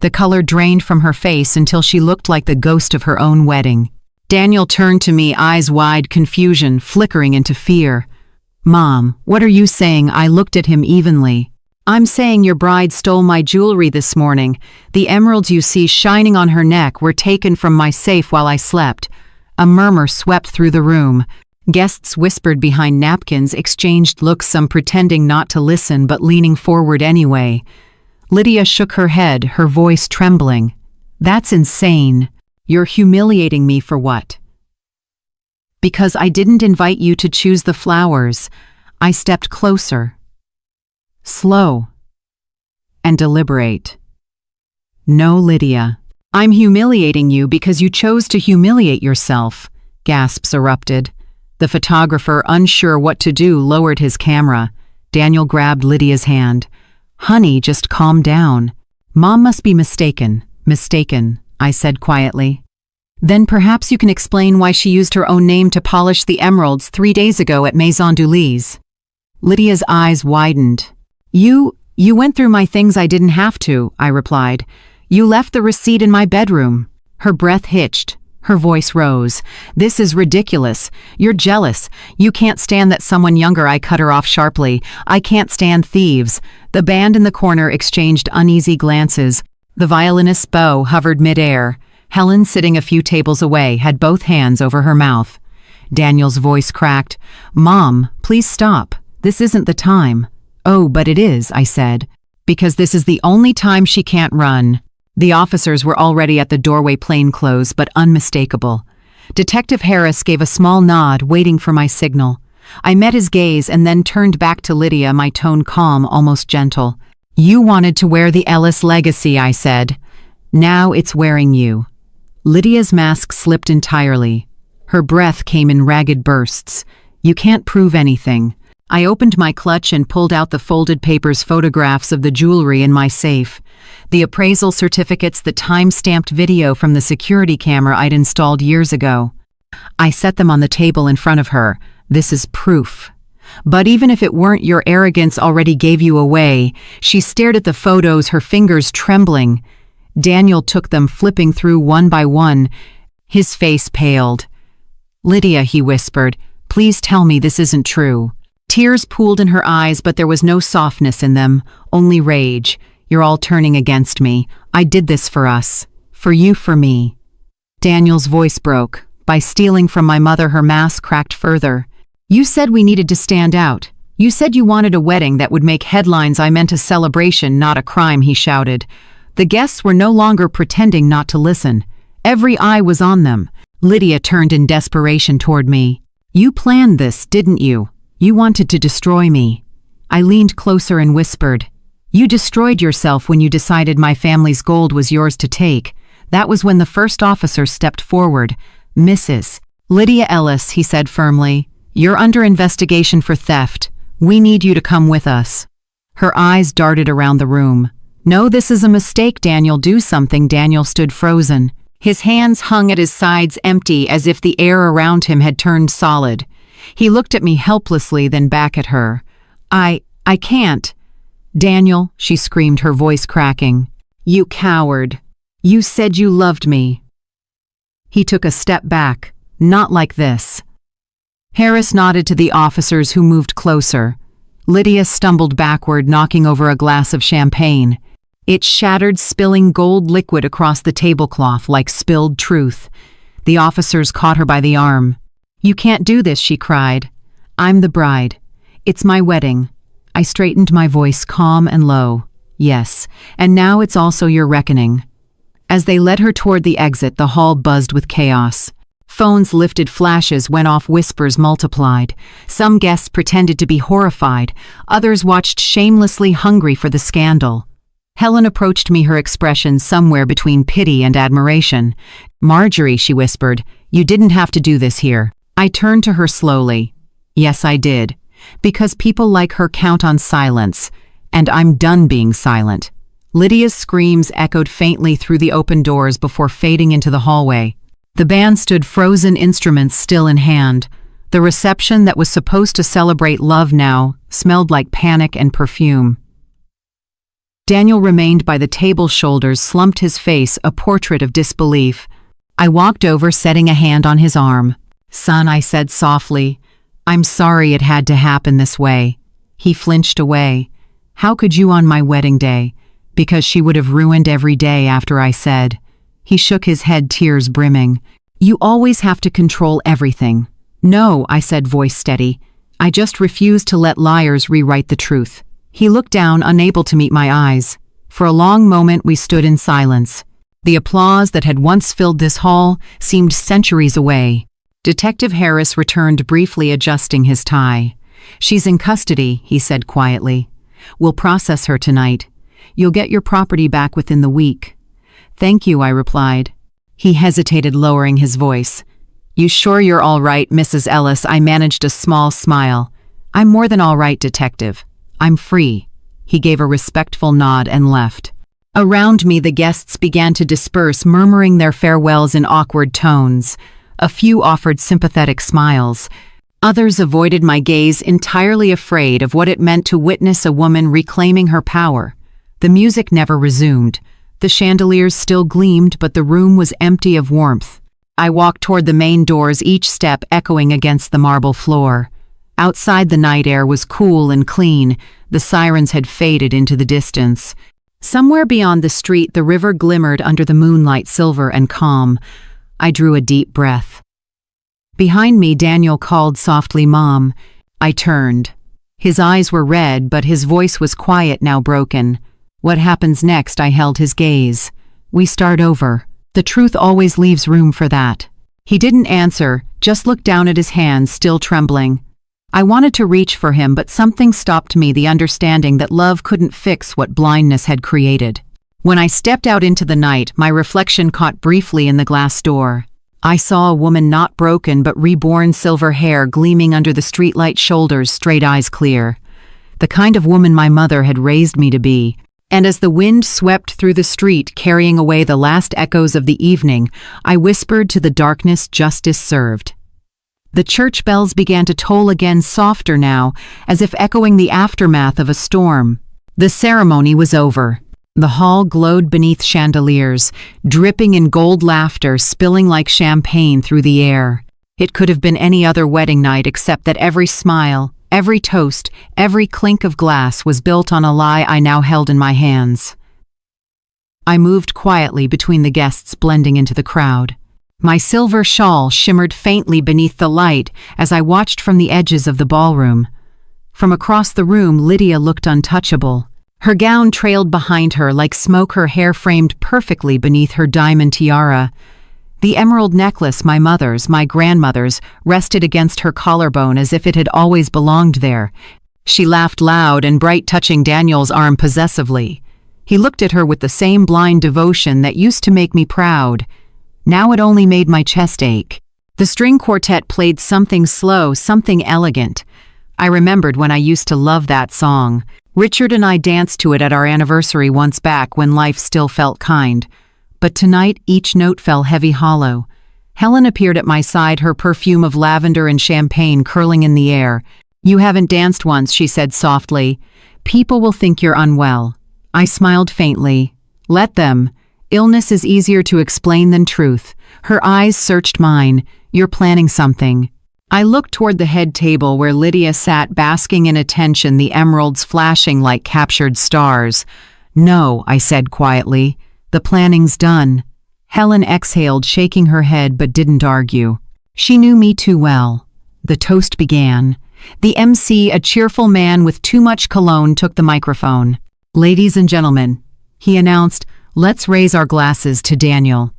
Speaker 1: The color drained from her face until she looked like the ghost of her own wedding. Daniel turned to me, eyes wide, confusion flickering into fear. "Mom, what are you saying?" I looked at him evenly. "I'm saying your bride stole my jewelry this morning. The emeralds you see shining on her neck were taken from my safe while I slept." A murmur swept through the room. Guests whispered behind napkins, exchanged looks, some pretending not to listen but leaning forward anyway. Lydia shook her head, her voice trembling. "That's insane. You're humiliating me for what?" "Because I didn't invite you to choose the flowers." I stepped closer. Slow and deliberate. "No, Lydia. I'm humiliating you because you chose to humiliate yourself." Gasps erupted. The photographer, unsure what to do, lowered his camera. Daniel grabbed Lydia's hand. "Honey, just calm down." Mom must be mistaken, I said quietly. Then perhaps you can explain why she used her own name to polish the emeralds 3 days ago at Maison du Lys. Lydia's eyes widened. You went through my things I didn't have to, I replied. You left the receipt in my bedroom. Her breath hitched. Her voice rose. This is ridiculous. You're jealous. You can't stand that someone younger. I cut her off sharply. I can't stand thieves. The band in the corner exchanged uneasy glances. The violinist's bow hovered midair. Helen, sitting a few tables away, had both hands over her mouth. Daniel's voice cracked. Mom, please stop. This isn't the time. Oh, but it is, I said. Because this is the only time she can't run. The officers were already at the doorway, plainclothes but unmistakable. Detective Harris gave a small nod, waiting for my signal. I met his gaze and then turned back to Lydia, my tone calm, almost gentle. You wanted to wear the Ellis legacy, I said. Now it's wearing you. Lydia's mask slipped entirely. Her breath came in ragged bursts. You can't prove anything. I opened my clutch and pulled out the folded papers, photographs of the jewelry in my safe. The appraisal certificates, the time-stamped video from the security camera I'd installed years ago. I set them on the table in front of her. This is proof. But even if it weren't, your arrogance already gave you away. She stared at the photos, her fingers trembling. Daniel took them, flipping through one by one. His face paled. Lydia, he whispered, please tell me this isn't true. Tears pooled in her eyes, but there was no softness in them, only rage. You're all turning against me. I did this for us. For you, for me. Daniel's voice broke. By stealing from my mother, her mask cracked further. You said we needed to stand out. You said you wanted a wedding that would make headlines. I meant a celebration, not a crime, he shouted. The guests were no longer pretending not to listen. Every eye was on them. Lydia turned in desperation toward me. You planned this, didn't you? You wanted to destroy me. I leaned closer and whispered. You destroyed yourself when you decided my family's gold was yours to take. That was when the first officer stepped forward. Mrs. Lydia Ellis, he said firmly. You're under investigation for theft. We need you to come with us. Her eyes darted around the room. No, this is a mistake, Daniel. Do something. Daniel stood frozen. His hands hung at his sides, empty, as if the air around him had turned solid. He looked at me helplessly, then back at her. I can't. Daniel, she screamed, her voice cracking. You coward. You said you loved me. He took a step back. Not like this. Harris nodded to the officers, who moved closer. Lydia stumbled backward, knocking over a glass of champagne. It shattered, spilling gold liquid across the tablecloth like spilled truth. The officers caught her by the arm. You can't do this, she cried. I'm the bride. It's my wedding. I straightened, my voice calm and low. Yes, and now it's also your reckoning. As they led her toward the exit, the hall buzzed with chaos. Phones lifted, flashes went off, whispers multiplied. Some guests pretended to be horrified. Others watched shamelessly, hungry for the scandal. Helen approached me, her expression somewhere between pity and admiration. Marjorie, she whispered, you didn't have to do this here. I turned to her slowly. Yes, I did. Because people like her count on silence. And I'm done being silent. Lydia's screams echoed faintly through the open doors before fading into the hallway. The band stood frozen, instruments still in hand. The reception that was supposed to celebrate love now smelled like panic and perfume. Daniel remained by the table's shoulders, slumped, his face a portrait of disbelief. I walked over, setting a hand on his arm. Son, I said softly, I'm sorry it had to happen this way. He flinched away. How could you on my wedding day? Because she would have ruined every day after, I said. He shook his head, tears brimming. You always have to control everything. No, I said, voice steady. I just refuse to let liars rewrite the truth. He looked down, unable to meet my eyes. For a long moment we stood in silence. The applause that had once filled this hall seemed centuries away. Detective Harris returned briefly, adjusting his tie. She's in custody, he said quietly. We'll process her tonight. You'll get your property back within the week. Thank you, I replied. He hesitated, lowering his voice. You sure you're all right, Mrs. Ellis? I managed a small smile. I'm more than all right, detective. I'm free. He gave a respectful nod and left. Around me the guests began to disperse, murmuring their farewells in awkward tones. A few offered sympathetic smiles. Others avoided my gaze, entirely afraid of what it meant to witness a woman reclaiming her power. The music never resumed. The chandeliers still gleamed, but the room was empty of warmth. I walked toward the main doors, each step echoing against the marble floor. Outside, the night air was cool and clean. The sirens had faded into the distance. Somewhere beyond the street, the river glimmered under the moonlight, silver and calm. I drew a deep breath. Behind me, Daniel called softly, "Mom." I turned. His eyes were red, but his voice was quiet, now broken. "What happens next?" I held his gaze. "We start over. The truth always leaves room for that." He didn't answer, just looked down at his hands, still trembling. I wanted to reach for him, but something stopped me, the understanding that love couldn't fix what blindness had created. When I stepped out into the night, my reflection caught briefly in the glass door. I saw a woman not broken but reborn, silver hair gleaming under the streetlight, shoulders straight, eyes clear. The kind of woman my mother had raised me to be. And as the wind swept through the street, carrying away the last echoes of the evening, I whispered to the darkness, "Justice served." The church bells began to toll again, softer now, as if echoing the aftermath of a storm. The ceremony was over. The hall glowed beneath chandeliers, dripping in gold, laughter spilling like champagne through the air. It could have been any other wedding night, except that every smile, every toast, every clink of glass was built on a lie I now held in my hands. I moved quietly between the guests, blending into the crowd. My silver shawl shimmered faintly beneath the light as I watched from the edges of the ballroom. From across the room, Lydia looked untouchable. Her gown trailed behind her like smoke, her hair framed perfectly beneath her diamond tiara. The emerald necklace, my mother's, my grandmother's, rested against her collarbone as if it had always belonged there. She laughed loud and bright, touching Daniel's arm possessively. He looked at her with the same blind devotion that used to make me proud. Now it only made my chest ache. The string quartet played something slow, something elegant. I remembered when I used to love that song. Richard and I danced to it at our anniversary once back, when life still felt kind. But tonight, each note fell heavy, hollow. Helen appeared at my side, her perfume of lavender and champagne curling in the air. "You haven't danced once," she said softly. "People will think you're unwell." I smiled faintly. "Let them. Illness is easier to explain than truth." Her eyes searched mine. "You're planning something." I looked toward the head table where Lydia sat, basking in attention, the emeralds flashing like captured stars. "No," I said quietly. "The planning's done." Helen exhaled, shaking her head, but didn't argue. She knew me too well. The toast began. The MC, a cheerful man with too much cologne, took the microphone. "Ladies and gentlemen," he announced, "let's raise our glasses to Daniel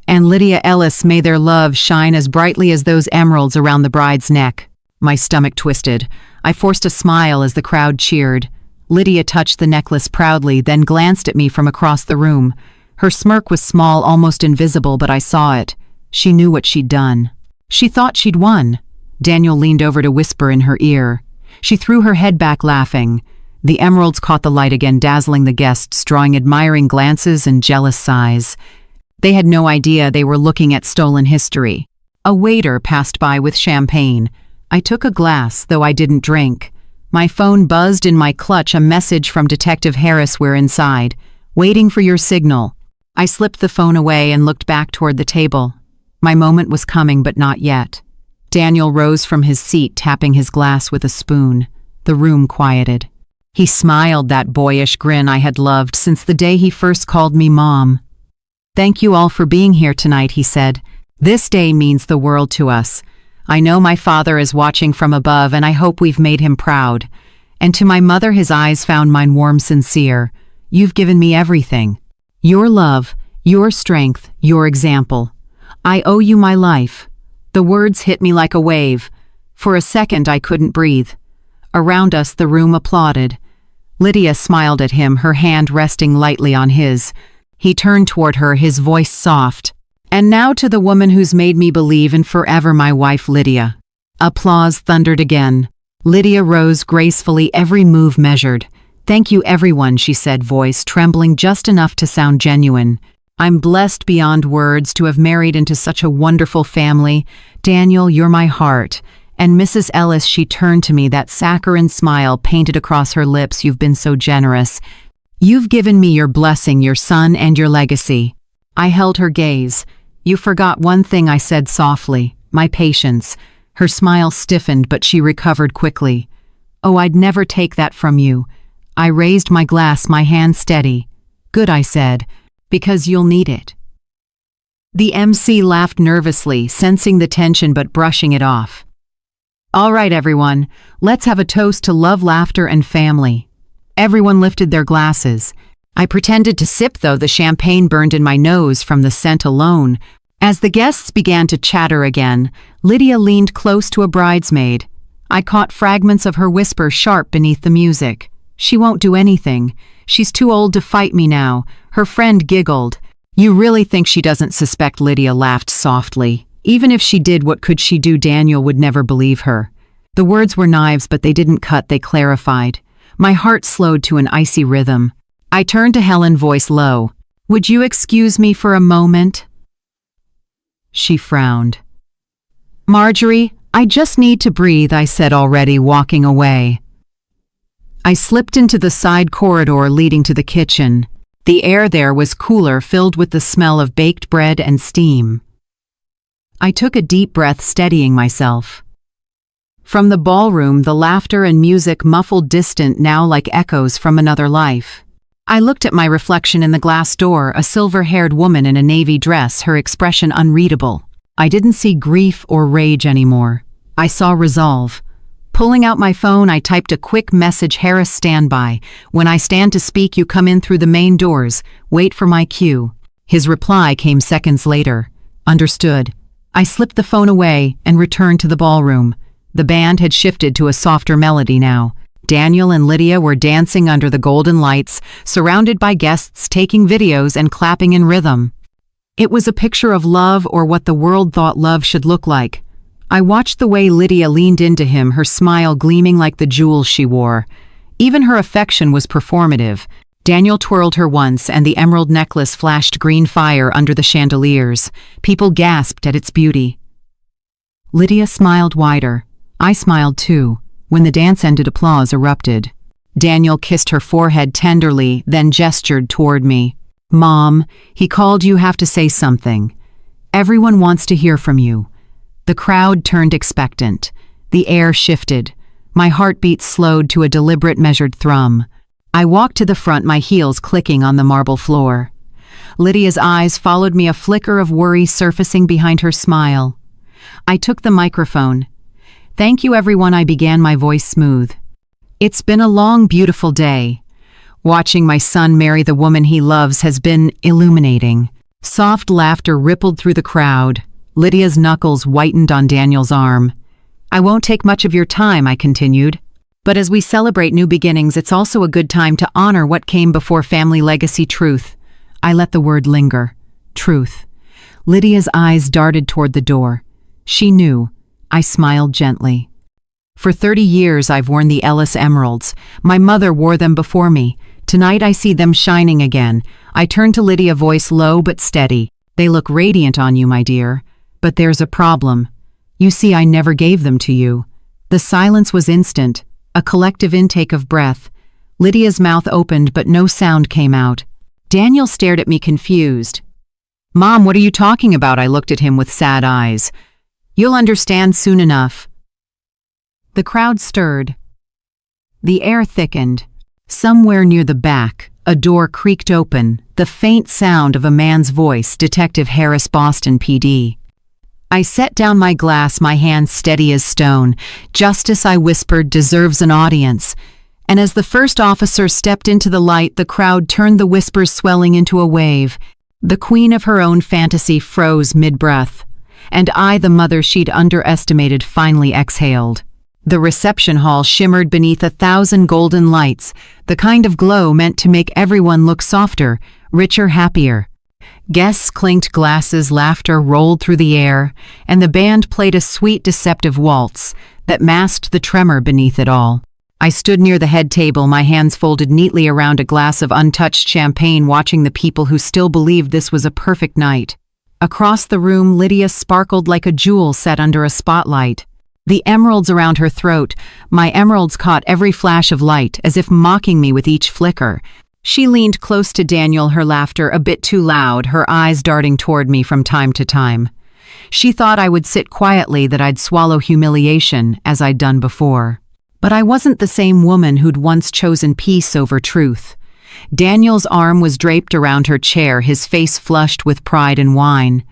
Speaker 1: and Lydia Ellis. May their love shine as brightly as those emeralds around the bride's neck." My stomach twisted. I forced a smile as the crowd cheered. Lydia touched the necklace proudly, then glanced at me from across the room. Her smirk was small, almost invisible, but I saw it. She knew what she'd done. She thought she'd won. Daniel leaned over to whisper in her ear. She threw her head back, laughing. The emeralds caught the light again, dazzling the guests, drawing admiring glances and jealous sighs. They had no idea they were looking at stolen history. A waiter passed by with champagne. I took a glass, though I didn't drink. My phone buzzed in my clutch, a message from Detective Harris. "We're inside, waiting for your signal." I slipped the phone away and looked back toward the table. My moment was coming, but not yet. Daniel rose from his seat, tapping his glass with a spoon. The room quieted. He smiled, that boyish grin I had loved since the day he first called me Mom. "Thank you all for being here tonight," he said. "This day means the world to us. I know my father is watching from above, and I hope we've made him proud." And to my mother, his eyes found mine warm, sincere. "You've given me everything. Your love, your strength, your example. I owe you my life." The words hit me like a wave. For a second I couldn't breathe. Around us the room applauded. Lydia smiled at him, her hand resting lightly on his. He turned toward her, his voice soft. "And now to the woman who's made me believe in forever, my wife Lydia." Applause thundered again. Lydia rose gracefully, every move measured. "Thank you everyone," she said, voice trembling just enough to sound genuine. "I'm blessed beyond words to have married into such a wonderful family. Daniel, you're my heart." And Mrs. Ellis, she turned to me, that saccharine smile painted across her lips. "You've been so generous. You've given me your blessing, your son, and your legacy." I held her gaze. "You forgot one thing," I said softly. "My patience." Her smile stiffened, but she recovered quickly. "Oh, I'd never take that from you." I raised my glass, my hand steady. "Good," I said, "because you'll need it." The MC laughed nervously, sensing the tension but brushing it off. "All right, everyone, let's have a toast to love, laughter, and family." Everyone lifted their glasses. I pretended to sip, though the champagne burned in my nose from the scent alone. As the guests began to chatter again, Lydia leaned close to a bridesmaid. I caught fragments of her whisper sharp beneath the music. "She won't do anything. She's too old to fight me now." Her friend giggled. "You really think she doesn't suspect?" Lydia laughed softly. "Even if she did, what could she do? Daniel would never believe her." The words were knives, but they didn't cut, they clarified. My heart slowed to an icy rhythm. I turned to Helen, voice low. "Would you excuse me for a moment?" She frowned. "Marjorie, I just need to breathe," I said, already walking away. I slipped into the side corridor leading to the kitchen. The air there was cooler, filled with the smell of baked bread and steam. I took a deep breath, steadying myself. From the ballroom, the laughter and music muffled, distant now, like echoes from another life. I looked at my reflection in the glass door, a silver-haired woman in a navy dress, her expression unreadable. I didn't see grief or rage anymore. I saw resolve. Pulling out my phone, I typed a quick message: "Harris, stand by. When I stand to speak, you come in through the main doors. Wait for my cue." His reply came seconds later. "Understood." I slipped the phone away and returned to the ballroom. The band had shifted to a softer melody now. Daniel and Lydia were dancing under the golden lights, surrounded by guests taking videos and clapping in rhythm. It was a picture of love, or what the world thought love should look like. I watched the way Lydia leaned into him, her smile gleaming like the jewels she wore. Even her affection was performative. Daniel twirled her once, and the emerald necklace flashed green fire under the chandeliers. People gasped at its beauty. Lydia smiled wider. I smiled too. When the dance ended, applause erupted. Daniel kissed her forehead tenderly, then gestured toward me. "Mom, he called. You have to say something. Everyone wants to hear from you." The crowd turned expectant. The air shifted. My heartbeat slowed to a deliberate, measured thrum. I walked to the front, my heels clicking on the marble floor. Lydia's eyes followed me, a flicker of worry surfacing behind her smile. I took the microphone. "Thank you, everyone," I began, my voice smooth. "It's been a long, beautiful day. Watching my son marry the woman he loves has been illuminating." Soft laughter rippled through the crowd. Lydia's knuckles whitened on Daniel's arm. "I won't take much of your time," I continued. "But as we celebrate new beginnings, it's also a good time to honor what came before: family legacy, truth." I let the word linger. Truth. Lydia's eyes darted toward the door. She knew. I smiled gently. "For 30 years I've worn the Ellis emeralds. My mother wore them before me. Tonight I see them shining again." I turned to Lydia, voice low but steady. "They look radiant on you, my dear. But there's a problem. You see, I never gave them to you." The silence was instant, a collective intake of breath. Lydia's mouth opened, but no sound came out. Daniel stared at me, confused. "Mom, what are you talking about?" I looked at him with sad eyes. "You'll understand soon enough." The crowd stirred. The air thickened. Somewhere near the back, a door creaked open, the faint sound of a man's voice: "Detective Harris, Boston PD." I set down my glass, my hand steady as stone. "Justice," I whispered, "deserves an audience." And as the first officer stepped into the light, the crowd turned, the whispers swelling into a wave. The queen of her own fantasy froze mid-breath. And I, the mother she'd underestimated, finally exhaled. The reception hall shimmered beneath 1,000 golden lights, the kind of glow meant to make everyone look softer, richer, happier. Guests clinked glasses, laughter rolled through the air, and the band played a sweet, deceptive waltz that masked the tremor beneath it all. I stood near the head table, my hands folded neatly around a glass of untouched champagne, watching the people who still believed this was a perfect night. Across the room, Lydia sparkled like a jewel set under a spotlight. The emeralds around her throat, my emeralds caught every flash of light, as if mocking me with each flicker. She leaned close to Daniel, her laughter a bit too loud, her eyes darting toward me from time to time. She thought I would sit quietly, that I'd swallow humiliation, as I'd done before. But I wasn't the same woman who'd once chosen peace over truth. Daniel's arm was draped around her chair, his face flushed with pride and wine.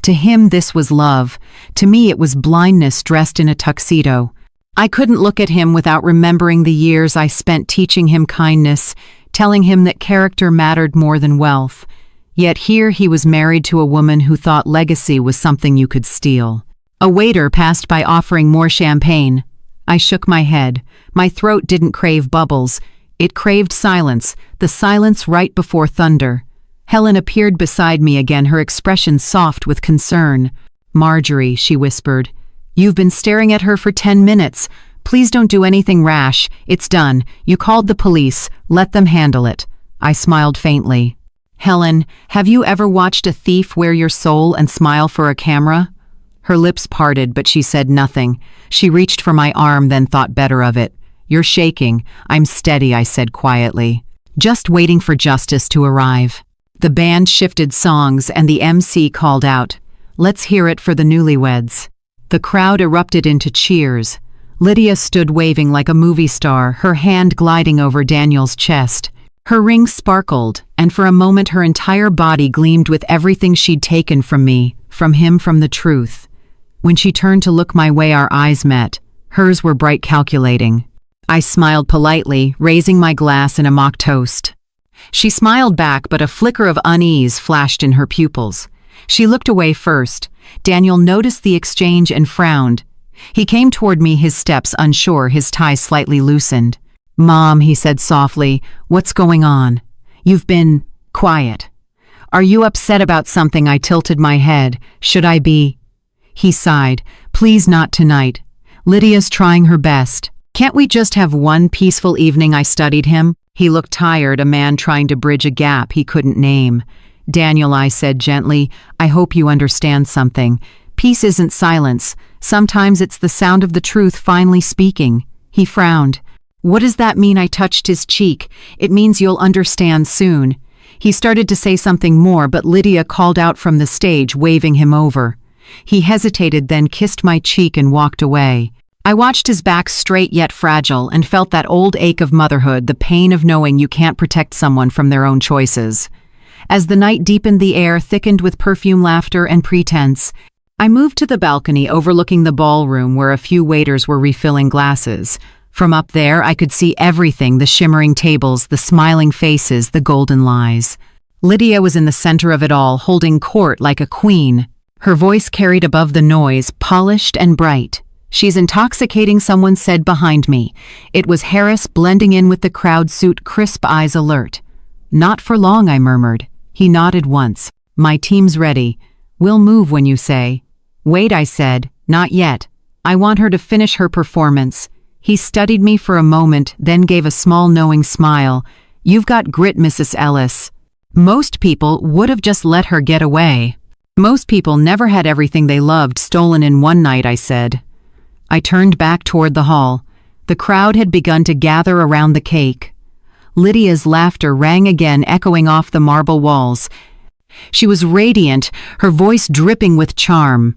Speaker 1: To him this was love. To me it was blindness dressed in a tuxedo. I couldn't look at him without remembering the years I spent teaching him kindness, telling him that character mattered more than wealth. Yet here he was married to a woman who thought legacy was something you could steal. A waiter passed by offering more champagne. I shook my head. My throat didn't crave bubbles. It craved silence, the silence right before thunder. Helen appeared beside me again, her expression soft with concern. "Marjorie," she whispered, "you've been staring at her for 10 minutes. Please don't do anything rash. It's done. You called the police. Let them handle it." I smiled faintly. "Helen, have you ever watched a thief wear your soul and smile for a camera?" Her lips parted, but she said nothing. She reached for my arm, then thought better of it. "You're shaking." "I'm steady," I said quietly. "Just waiting for justice to arrive." The band shifted songs and the MC called out, "Let's hear it for the newlyweds." The crowd erupted into cheers. Lydia stood waving like a movie star, her hand gliding over Daniel's chest. Her ring sparkled, and for a moment her entire body gleamed with everything she'd taken from me, from him, from the truth. When she turned to look my way, our eyes met. Hers were bright, calculating. I smiled politely, raising my glass in a mock toast. She smiled back, but a flicker of unease flashed in her pupils. She looked away first. Daniel noticed the exchange and frowned. He came toward me, his steps unsure, his tie slightly loosened. "Mom," he said softly, "what's going on? You've been quiet. Are you upset about something?" I tilted my head. "Should I be?" He sighed. "Please, not tonight. Lydia's trying her best. Can't we just have one peaceful evening?" I studied him. He looked tired, a man trying to bridge a gap he couldn't name. "Daniel," I said gently, "I hope you understand something. Peace isn't silence. Sometimes it's the sound of the truth finally speaking." He frowned. "What does that mean?" I touched his cheek. "It means you'll understand soon." He started to say something more, but Lydia called out from the stage, waving him over. He hesitated, then kissed my cheek and walked away. I watched his back, straight yet fragile, and felt that old ache of motherhood, the pain of knowing you can't protect someone from their own choices. As the night deepened, the air thickened with perfume, laughter, and pretense. I moved to the balcony overlooking the ballroom, where a few waiters were refilling glasses. From up there, I could see everything: the shimmering tables, the smiling faces, the golden lies. Lydia was in the center of it all, holding court like a queen. Her voice carried above the noise, polished and bright. "She's intoxicating," someone said behind me. It was Harris, blending in with the crowd, suit, crisp eyes alert. "Not for long," I murmured. He nodded once. "My team's ready. We'll move when you say." "Wait," I said. "Not yet. I want her to finish her performance." He studied me for a moment, then gave a small knowing smile. "You've got grit, Mrs. Ellis. Most people would have just let her get away. Most people never had everything they loved stolen in one night," I said. I turned back toward the hall. The crowd had begun to gather around the cake. Lydia's laughter rang again, echoing off the marble walls. She was radiant, her voice dripping with charm.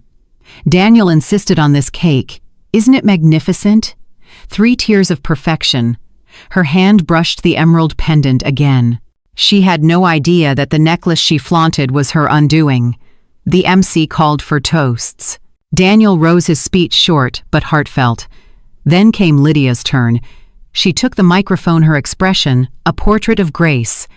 Speaker 1: "Daniel insisted on this cake. Isn't it magnificent? 3 tiers of perfection." Her hand brushed the emerald pendant again. She had no idea that the necklace she flaunted was her undoing. The MC called for toasts. Daniel rose, his speech short but heartfelt. Then came Lydia's turn. She took the microphone, her expression a portrait of grace.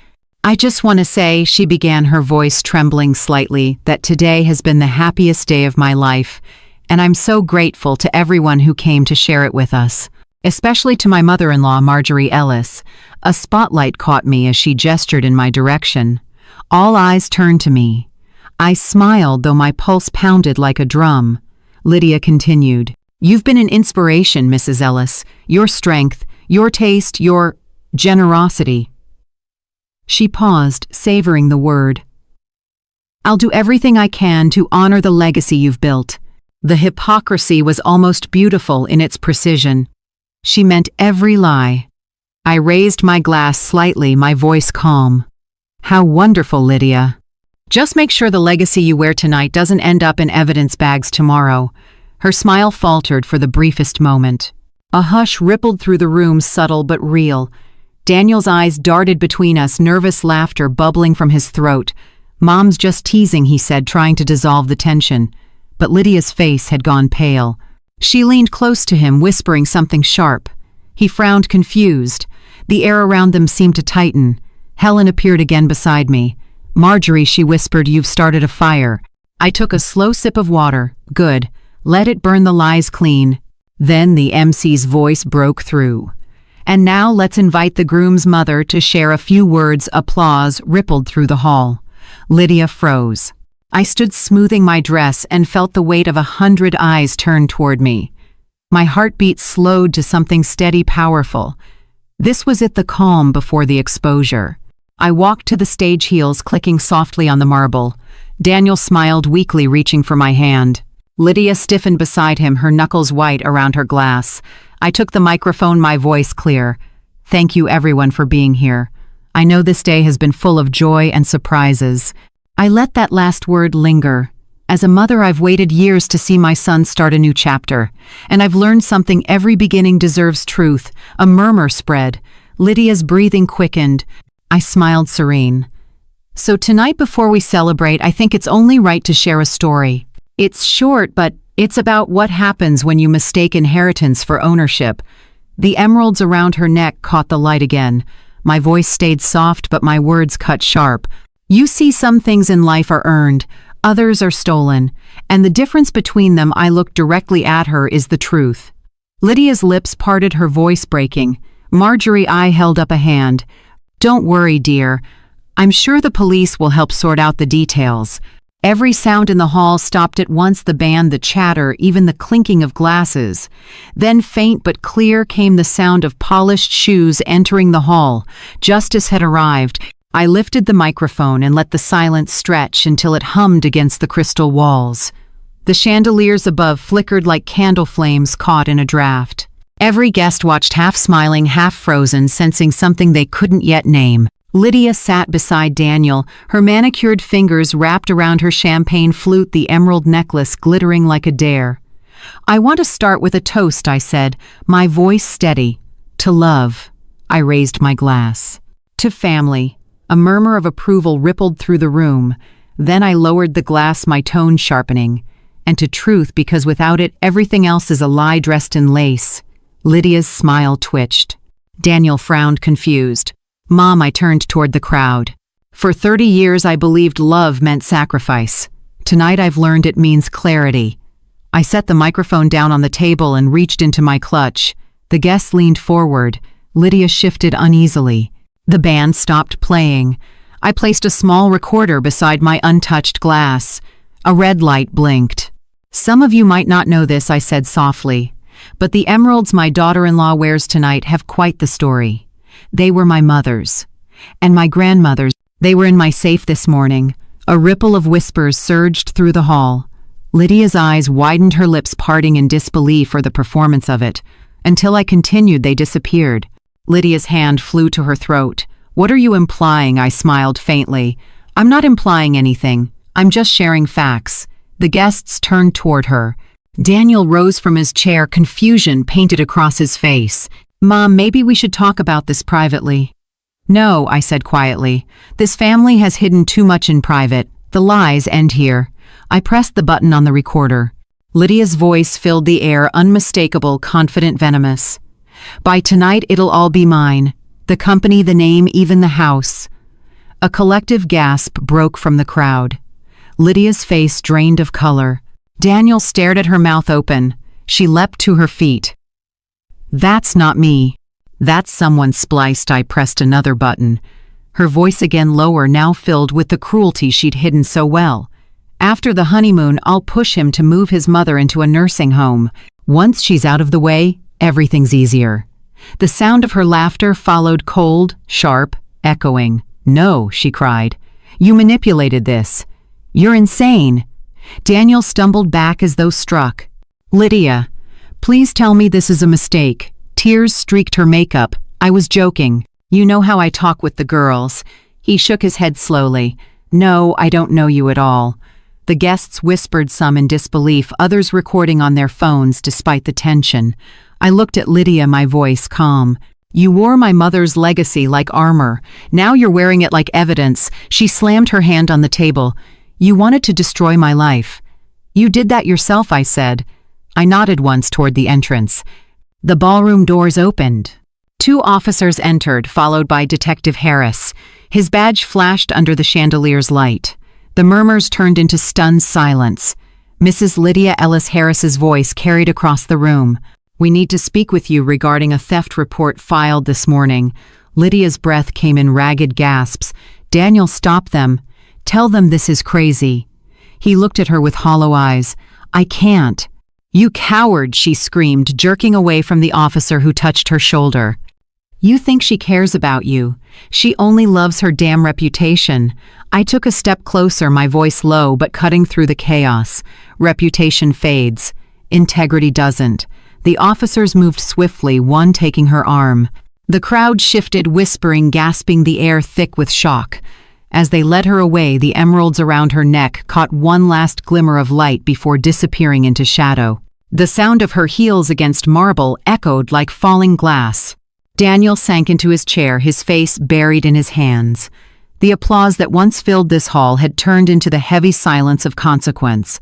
Speaker 1: "I just want to say," she began, her voice trembling slightly, "that today has been the happiest day of my life, and I'm so grateful to everyone who came to share it with us. Especially to my mother-in-law, Marjorie Ellis." A spotlight caught me as she gestured in my direction. All eyes turned to me. I smiled, though my pulse pounded like a drum. Lydia continued, "You've been an inspiration, Mrs. Ellis. Your strength, Your taste, your generosity." She paused, savoring the word. "I'll do everything I can to honor the legacy you've built." The hypocrisy was almost beautiful in its precision. She meant every lie. I raised my glass slightly, my voice calm. "How wonderful, Lydia. Just make sure the legacy you wear tonight doesn't end up in evidence bags tomorrow." Her smile faltered for the briefest moment. A hush rippled through the room, subtle but real. Daniel's eyes darted between us, nervous laughter bubbling from his throat. "Mom's just teasing," he said, trying to dissolve the tension. But Lydia's face had gone pale. She leaned close to him, whispering something sharp. He frowned, confused. The air around them seemed to tighten. Helen appeared again beside me. "Marjorie," she whispered, "you've started a fire." I took a slow sip of water. "Good. Let it burn the lies clean." Then the MC's voice broke through. "And now let's invite the groom's mother to share a few words." Applause rippled through the hall. Lydia froze. I stood smoothing my dress and felt the weight of 100 eyes turned toward me. My heartbeat slowed to something steady, powerful. This was it, the calm before the exposure. I walked to the stage, heels clicking softly on the marble. Daniel smiled weakly, reaching for my hand. Lydia stiffened beside him, her knuckles white around her glass. I took the microphone, my voice clear. "Thank you everyone for being here. I know this day has been full of joy and surprises." I let that last word linger. As a mother, I've waited years to see my son start a new chapter, and I've learned something: every beginning deserves truth. A murmur spread. Lydia's breathing quickened. I smiled, serene. "So tonight, before we celebrate, I think it's only right to share a story. It's short, but it's about what happens when you mistake inheritance for ownership." The emeralds around her neck caught the light again. My voice stayed soft, but my words cut sharp. "You see, some things in life are earned, others are stolen, and the difference between them," I looked directly at her, "is the truth." Lydia's lips parted, her voice breaking. "Marjorie," I held up a hand. "Don't worry, dear. I'm sure the police will help sort out the details." Every sound in the hall stopped at once: the band, the chatter, even the clinking of glasses. Then, faint but clear, came the sound of polished shoes entering the hall. Justice had arrived. I lifted the microphone and let the silence stretch until it hummed against the crystal walls. The chandeliers above flickered like candle flames caught in a draft. Every guest watched, half smiling, half frozen, sensing something they couldn't yet name. Lydia sat beside Daniel, her manicured fingers wrapped around her champagne flute, the emerald necklace glittering like a dare. "I want to start with a toast," I said, my voice steady. "To love." I raised my glass. "To family." A murmur of approval rippled through the room. Then I lowered the glass, my tone sharpening. "And to truth, because without it, everything else is a lie dressed in lace." Lydia's smile twitched. Daniel frowned, confused. "Mom," I turned toward the crowd. "For 30 years I believed love meant sacrifice. Tonight I've learned it means clarity." I set the microphone down on the table and reached into my clutch. The guests leaned forward. Lydia shifted uneasily. The band stopped playing. I placed a small recorder beside my untouched glass. A red light blinked. "Some of you might not know this," I said softly, "but the emeralds my daughter-in-law wears tonight have quite the story. They were my mother's. And my grandmother's. They were in my safe this morning." A ripple of whispers surged through the hall. Lydia's eyes widened, her lips parting in disbelief or the performance of it. Until I continued, they disappeared. Lydia's hand flew to her throat. "What are you implying?" I smiled faintly. "I'm not implying anything. I'm just sharing facts." The guests turned toward her. Daniel rose from his chair, confusion painted across his face. "Mom, maybe we should talk about this privately." "No," I said quietly. "This family has hidden too much in private. The lies end here." I pressed the button on the recorder. Lydia's voice filled the air, unmistakable, confident, venomous. "By tonight, it'll all be mine. The company, the name, even the house." A collective gasp broke from the crowd. Lydia's face drained of color. Daniel stared at her, mouth open. She leapt to her feet. "That's not me. That's someone spliced." I pressed another button. Her voice again lower, now filled with the cruelty she'd hidden so well. "After the honeymoon, I'll push him to move his mother into a nursing home. Once she's out of the way, everything's easier." The sound of her laughter followed cold, sharp, echoing. "No," she cried. "You manipulated this. You're insane." Daniel stumbled back as though struck. "Lydia, please tell me this is a mistake." Tears streaked her makeup. "I was joking. You know how I talk with the girls." He shook his head slowly. "No, I don't know you at all." The guests whispered, some in disbelief, others recording on their phones despite the tension. I looked at Lydia, my voice calm. "You wore my mother's legacy like armor. Now you're wearing it like evidence." She slammed her hand on the table. "You wanted to destroy my life." "You did that yourself," I said. I nodded once toward the entrance. The ballroom doors opened. 2 officers entered, followed by Detective Harris. His badge flashed under the chandelier's light. The murmurs turned into stunned silence. Mrs. Lydia Ellis Harris's voice carried across the room. "We need to speak with you regarding a theft report filed this morning." Lydia's breath came in ragged gasps. "Daniel, stop them. Tell them this is crazy." He looked at her with hollow eyes. "I can't." "You coward," she screamed, jerking away from the officer who touched her shoulder. "You think she cares about you. She only loves her damn reputation." I took a step closer, my voice low but cutting through the chaos. Reputation fades. Integrity doesn't. The officers moved swiftly, one taking her arm. The crowd shifted, whispering, gasping, the air thick with shock. As they led her away, the emeralds around her neck caught one last glimmer of light before disappearing into shadow. The sound of her heels against marble echoed like falling glass. Daniel sank into his chair, his face buried in his hands. The applause that once filled this hall had turned into the heavy silence of consequence.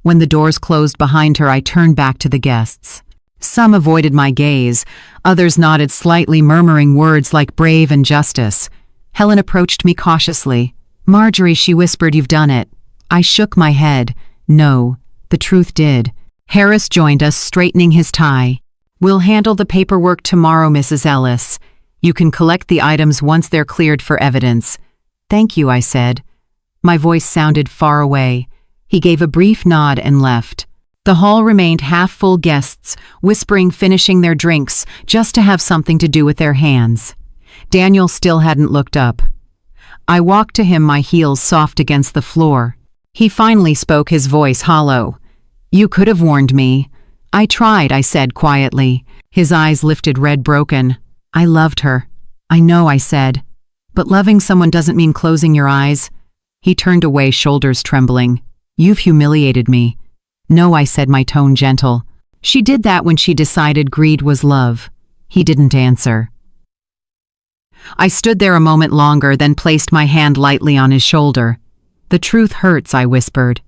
Speaker 1: When the doors closed behind her, I turned back to the guests. Some avoided my gaze, others nodded slightly, murmuring words like brave and justice. Helen approached me cautiously. "Marjorie," she whispered, "you've done it." I shook my head. No, the truth did. Harris joined us, straightening his tie. "We'll handle the paperwork tomorrow, Mrs. Ellis. You can collect the items once they're cleared for evidence." "Thank you," I said. My voice sounded far away. He gave a brief nod and left. The hall remained half full, guests, whispering, finishing their drinks, just to have something to do with their hands. Daniel still hadn't looked up. I walked to him, my heels soft against the floor. He finally spoke, his voice hollow. "You could have warned me." "I tried," I said quietly. His eyes lifted, red, broken. "I loved her." "I know," I said. "But loving someone doesn't mean closing your eyes." He turned away, shoulders trembling. "You've humiliated me." "No," I said, my tone gentle. "She did that when she decided greed was love." He didn't answer. I stood there a moment longer, then placed my hand lightly on his shoulder. "The truth hurts," I whispered.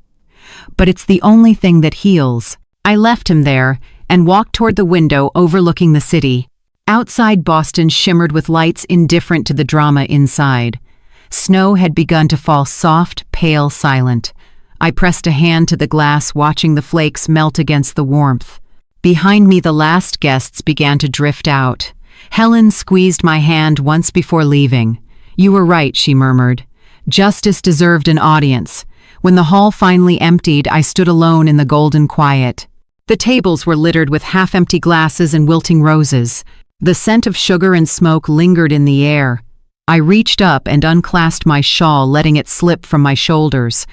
Speaker 1: "But it's the only thing that heals." I left him there and walked toward the window overlooking the city. Outside, Boston shimmered with lights, indifferent to the drama inside. Snow had begun to fall, soft, pale, silent. I pressed a hand to the glass, watching the flakes melt against the warmth. Behind me, the last guests began to drift out. Helen squeezed my hand once before leaving. "You were right," she murmured. "Justice deserved an audience." When the hall finally emptied, I stood alone in the golden quiet. The tables were littered with half-empty glasses and wilting roses. The scent of sugar and smoke lingered in the air. I reached up and unclasped my shawl, letting it slip from my shoulders.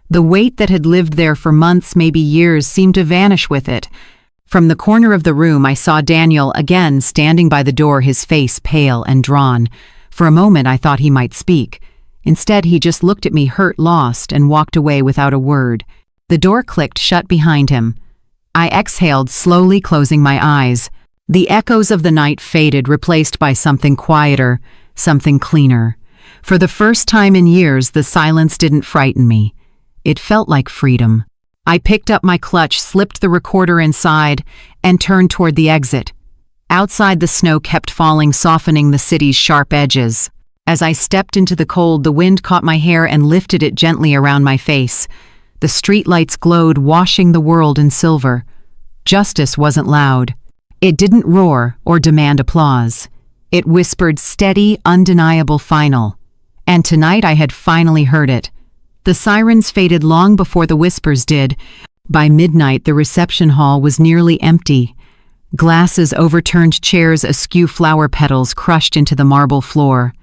Speaker 1: The weight that had lived there for months, maybe years, seemed to vanish with it. From the corner of the room, I saw Daniel again, standing by the door, his face pale and drawn. For a moment, I thought he might speak. Instead, he just looked at me, hurt, lost, and walked away without a word. The door clicked shut behind him. I exhaled, slowly closing my eyes. The echoes of the night faded, replaced by something quieter, something cleaner. For the first time in years, the silence didn't frighten me. It felt like freedom. I picked up my clutch, slipped the recorder inside, and turned toward the exit. Outside, the snow kept falling, softening the city's sharp edges. As I stepped into the cold, the wind caught my hair and lifted it gently around my face. The streetlights glowed, washing the world in silver. Justice wasn't loud. It didn't roar or demand applause. It whispered, steady, undeniable, final. And tonight I had finally heard it. The sirens faded long before the whispers did. By midnight, the reception hall was nearly empty. Glasses, overturned chairs, askew flower petals crushed into the marble floor.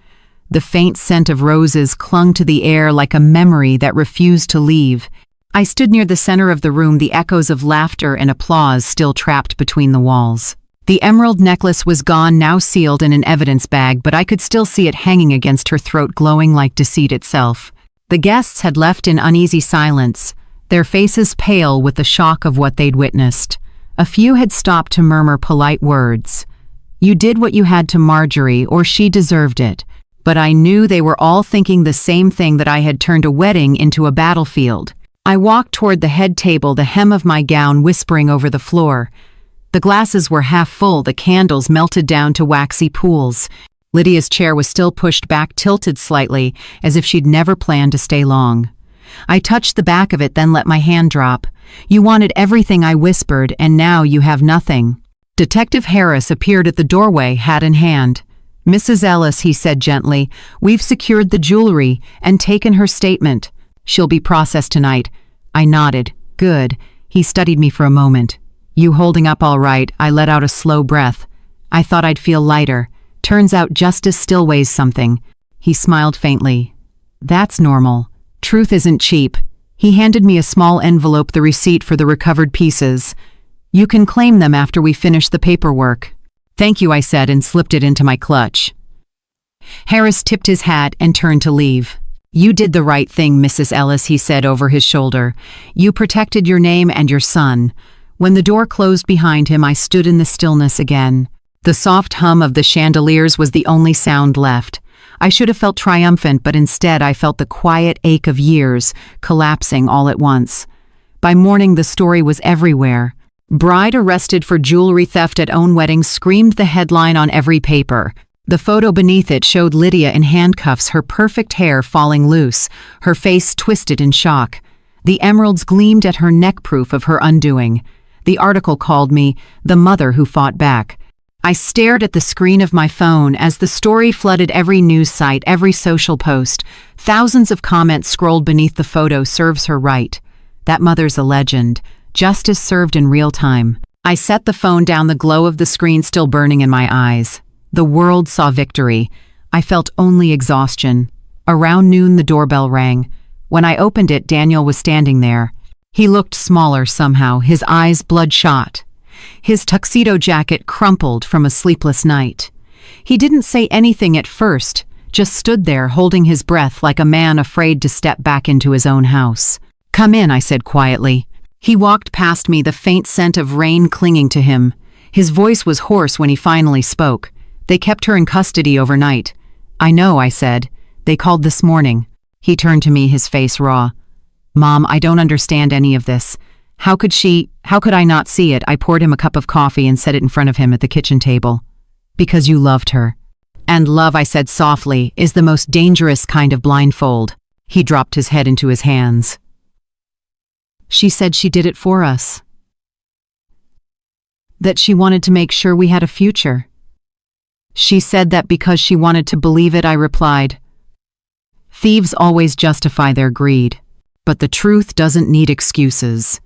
Speaker 1: The faint scent of roses clung to the air like a memory that refused to leave. I stood near the center of the room, the echoes of laughter and applause still trapped between the walls. The emerald necklace was gone, now sealed in an evidence bag, but I could still see it hanging against her throat, glowing like deceit itself. The guests had left in uneasy silence, their faces pale with the shock of what they'd witnessed. A few had stopped to murmur polite words. "You did what you had to Marjorie, or she deserved it." But I knew they were all thinking the same thing, that I had turned a wedding into a battlefield. I walked toward the head table, the hem of my gown whispering over the floor. The glasses were half full, the candles melted down to waxy pools. Lydia's chair was still pushed back, tilted slightly, as if she'd never planned to stay long. I touched the back of it, then let my hand drop. "You wanted everything," I whispered, "and now you have nothing." Detective Harris appeared at the doorway, hat in hand. "Mrs. Ellis," he said gently, "we've secured the jewelry and taken her statement. She'll be processed tonight." I nodded. "Good." He studied me for a moment. "You holding up all right?" I let out a slow breath. I thought I'd feel lighter. Turns out justice still weighs something. He smiled faintly. "That's normal. Truth isn't cheap." He handed me a small envelope, the receipt for the recovered pieces. "You can claim them after we finish the paperwork." "Thank you," I said, and slipped it into my clutch. Harris tipped his hat and turned to leave. "You did the right thing, Mrs. Ellis," he said over his shoulder. "You protected your name and your son." When the door closed behind him, I stood in the stillness again. The soft hum of the chandeliers was the only sound left. I should have felt triumphant, but instead I felt the quiet ache of years collapsing all at once. By morning, the story was everywhere. "Bride arrested for jewelry theft at own wedding," screamed the headline on every paper. The photo beneath it showed Lydia in handcuffs, her perfect hair falling loose, her face twisted in shock. The emeralds gleamed at her neck, proof of her undoing. The article called me the mother who fought back. I stared at the screen of my phone as the story flooded every news site, every social post. Thousands of comments scrolled beneath the photo. "Serves her right. That mother's a legend. Justice served in real time." I set the phone down, the glow of the screen still burning in my eyes. The world saw victory. I felt only exhaustion. Around noon, the doorbell rang. When I opened it, Daniel was standing there. He looked smaller somehow, his eyes bloodshot. His tuxedo jacket crumpled from a sleepless night. He didn't say anything at first, just stood there holding his breath like a man afraid to step back into his own house. "Come in," I said quietly. He walked past me, the faint scent of rain clinging to him. His voice was hoarse when he finally spoke. "They kept her in custody overnight." "I know," I said. "They called this morning." He turned to me, his face raw. "Mom, I don't understand any of this. How could I not see it?" I poured him a cup of coffee and set it in front of him at the kitchen table. "Because you loved her." "And love," I said softly, "is the most dangerous kind of blindfold." He dropped his head into his hands. "She said she did it for us. That she wanted to make sure we had a future." "She said that because she wanted to believe it," I replied. "Thieves always justify their greed, but the truth doesn't need excuses."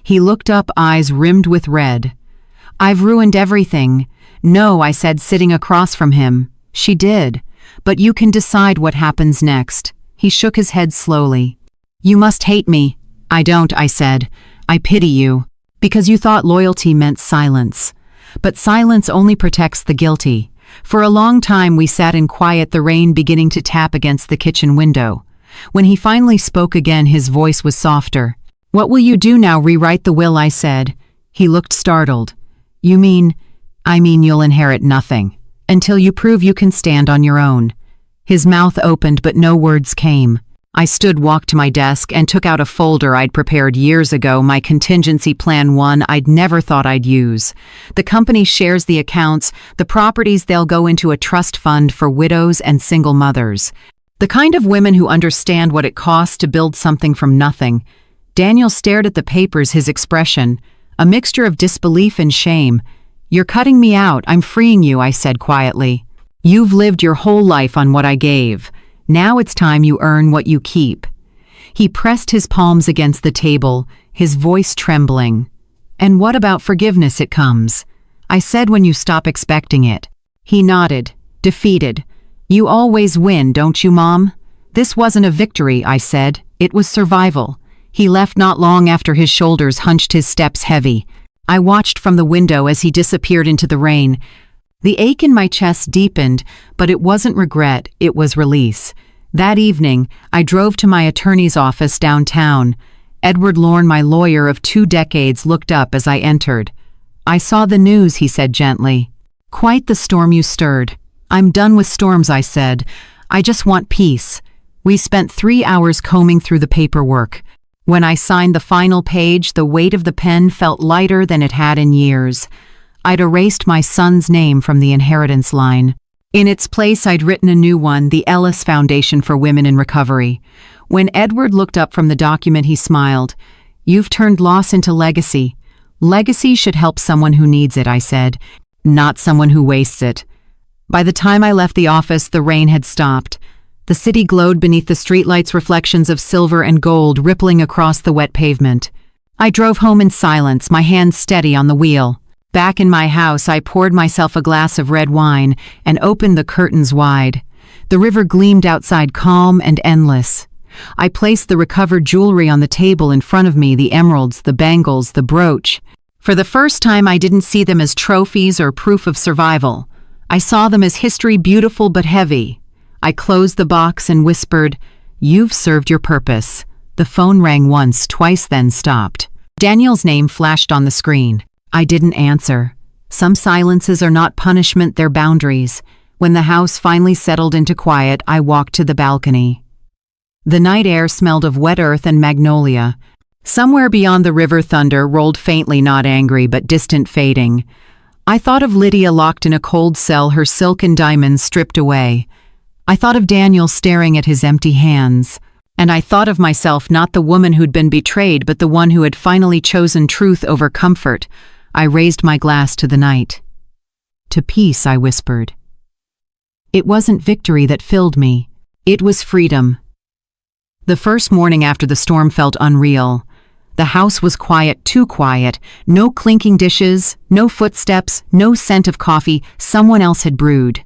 Speaker 1: He looked up, eyes rimmed with red. "I've ruined everything." "No," I said, sitting across from him. "She did, but you can decide what happens next." He shook his head slowly. "You must hate me." "I don't," I said. "I pity you, because you thought loyalty meant silence. But silence only protects the guilty." For a long time we sat in quiet, the rain beginning to tap against the kitchen window. When he finally spoke again, his voice was softer. "What will you do now? Rewrite the will?" I said. He looked startled. "You mean?" "I mean you'll inherit nothing, until you prove you can stand on your own." His mouth opened, but no words came. I stood, walked to my desk, and took out a folder I'd prepared years ago, my contingency plan, one I'd never thought I'd use. The company shares the accounts, the properties, they'll go into a trust fund for widows and single mothers. The kind of women who understand what it costs to build something from nothing. Daniel stared at the papers, his expression, a mixture of disbelief and shame. "You're cutting me out. I'm freeing you," I said quietly. "You've lived your whole life on what I gave. Now it's time you earn what you keep." He pressed his palms against the table, his voice trembling. "And what about forgiveness? It comes." I said when you stop expecting it. He nodded, defeated. You always win, don't you, Mom? This wasn't a victory, I said. It was survival. He left not long after his shoulders hunched, his steps heavy. I watched from the window as he disappeared into the rain. The ache in my chest deepened, but it wasn't regret, it was release. That evening, I drove to my attorney's office downtown. Edward Lorne, my lawyer of 2 decades, looked up as I entered. I saw the news, he said gently. Quite the storm you stirred. I'm done with storms, I said. I just want peace. We spent 3 hours combing through the paperwork. When I signed the final page, the weight of the pen felt lighter than it had in years. I'd erased my son's name from the inheritance line. In its place, I'd written a new one, the Ellis Foundation for Women in Recovery. When Edward looked up from the document, he smiled. You've turned loss into legacy. Legacy should help someone who needs it, I said, not someone who wastes it. By the time I left the office, the rain had stopped. The city glowed beneath the streetlights, reflections of silver and gold rippling across the wet pavement. I drove home in silence, my hands steady on the wheel. Back in my house, I poured myself a glass of red wine and opened the curtains wide. The river gleamed outside, calm and endless. I placed the recovered jewelry on the table in front of me, the emeralds, the bangles, the brooch. For the first time, I didn't see them as trophies or proof of survival. I saw them as history, beautiful but heavy. I closed the box and whispered, "You've served your purpose." The phone rang once, twice, then stopped. Daniel's name flashed on the screen. I didn't answer. Some silences are not punishment, they're boundaries. When the house finally settled into quiet, I walked to the balcony. The night air smelled of wet earth and magnolia. Somewhere beyond the river, thunder rolled faintly, not angry, but distant, fading. I thought of Lydia locked in a cold cell, her silk and diamonds stripped away. I thought of Daniel staring at his empty hands. And I thought of myself, not the woman who'd been betrayed, but the one who had finally chosen truth over comfort. I raised my glass to the night. To peace, I whispered. It wasn't victory that filled me. It was freedom. The first morning after the storm felt unreal. The house was quiet, too quiet. No clinking dishes, no footsteps, no scent of coffee someone else had brewed.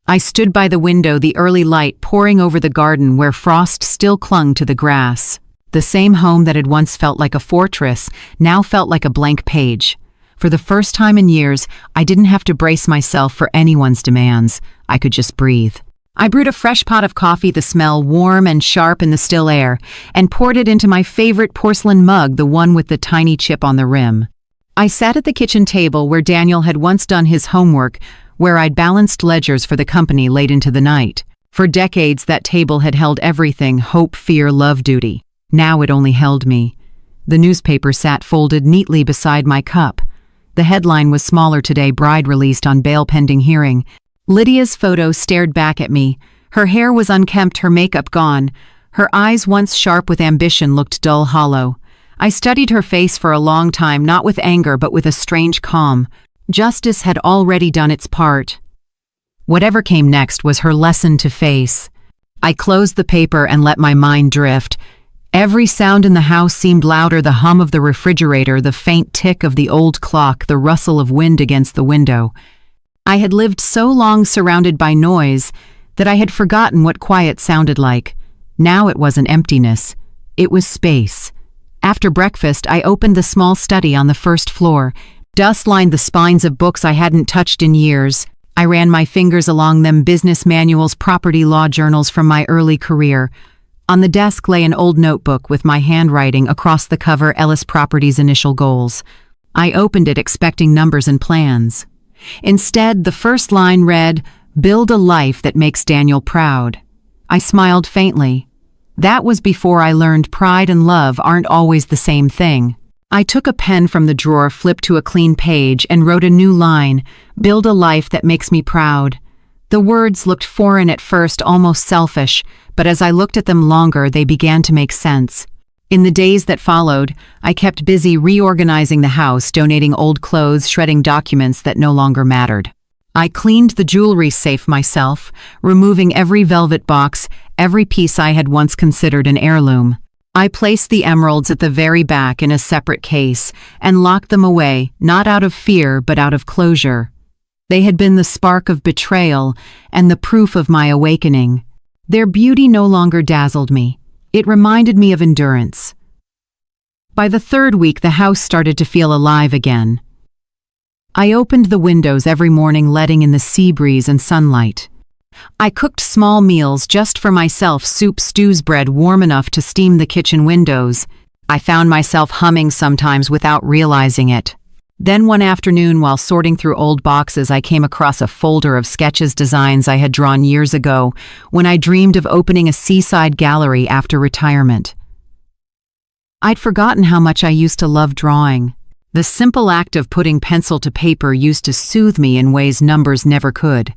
Speaker 1: I stood by the window, the early light pouring over the garden where frost still clung to the grass. The same home that had once felt like a fortress now felt like a blank page. For the first time in years, I didn't have to brace myself for anyone's demands. I could just breathe. I brewed a fresh pot of coffee, the smell warm and sharp in the still air, and poured it into my favorite porcelain mug, the one with the tiny chip on the rim. I sat at the kitchen table where Daniel had once done his homework, where I'd balanced ledgers for the company late into the night. For decades, that table had held everything: hope, fear, love, duty. Now it only held me. The newspaper sat folded neatly beside my cup. The headline was smaller today: bride released on bail pending hearing. Lydia's photo stared back at me. Her hair was unkempt, her makeup gone. Her eyes, once sharp with ambition, looked dull, hollow. I studied her face for a long time, not with anger, but with a strange calm. Justice had already done its part. Whatever came next was her lesson to face. I closed the paper and let my mind drift. Every sound in the house seemed louder: the hum of the refrigerator, the faint tick of the old clock, the rustle of wind against the window. I had lived so long surrounded by noise that I had forgotten what quiet sounded like. Now it wasn't emptiness. It was space. After breakfast, I opened the small study on the first floor. Dust lined the spines of books I hadn't touched in years. I ran my fingers along them: business manuals, property law journals from my early career. On the desk lay an old notebook with my handwriting across the cover: Ellis Properties initial goals. I opened it expecting numbers and plans. Instead, the first line read, "Build a life that makes Daniel proud." I smiled faintly. That was before I learned pride and love aren't always the same thing. I took a pen from the drawer, flipped to a clean page, and wrote a new line: "Build a life that makes me proud." The words looked foreign at first, almost selfish, but as I looked at them longer, they began to make sense. In the days that followed, I kept busy reorganizing the house, donating old clothes, shredding documents that no longer mattered. I cleaned the jewelry safe myself, removing every velvet box, every piece I had once considered an heirloom. I placed the emeralds at the very back in a separate case and locked them away, not out of fear but out of closure. They had been the spark of betrayal and the proof of my awakening. Their beauty no longer dazzled me. It reminded me of endurance. By the third week, the house started to feel alive again. I opened the windows every morning, letting in the sea breeze and sunlight. I cooked small meals just for myself, soup, stews, bread warm enough to steam the kitchen windows. I found myself humming sometimes without realizing it. Then one afternoon, while sorting through old boxes, I came across a folder of sketches, designs I had drawn years ago when I dreamed of opening a seaside gallery after retirement. I'd forgotten how much I used to love drawing. The simple act of putting pencil to paper used to soothe me in ways numbers never could.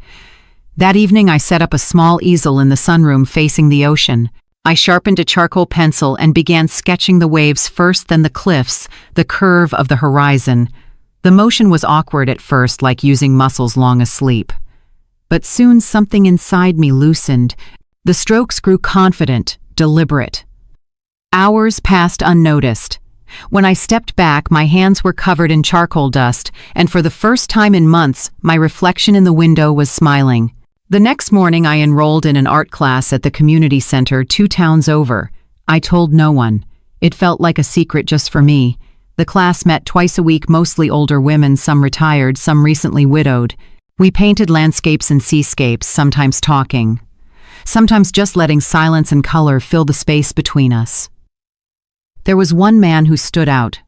Speaker 1: That evening, I set up a small easel in the sunroom facing the ocean. I sharpened a charcoal pencil and began sketching the waves first, then the cliffs, the curve of the horizon. The motion was awkward at first, like using muscles long asleep. But soon something inside me loosened. The strokes grew confident, deliberate. Hours passed unnoticed. When I stepped back, my hands were covered in charcoal dust, and for the first time in months, my reflection in the window was smiling. The next morning, I enrolled in an art class at the community center 2 towns over. I told no one. It felt like a secret just for me. The class met twice a week, mostly older women, some retired, some recently widowed. We painted landscapes and seascapes, sometimes talking, sometimes just letting silence and color fill the space between us. There was one man who stood out.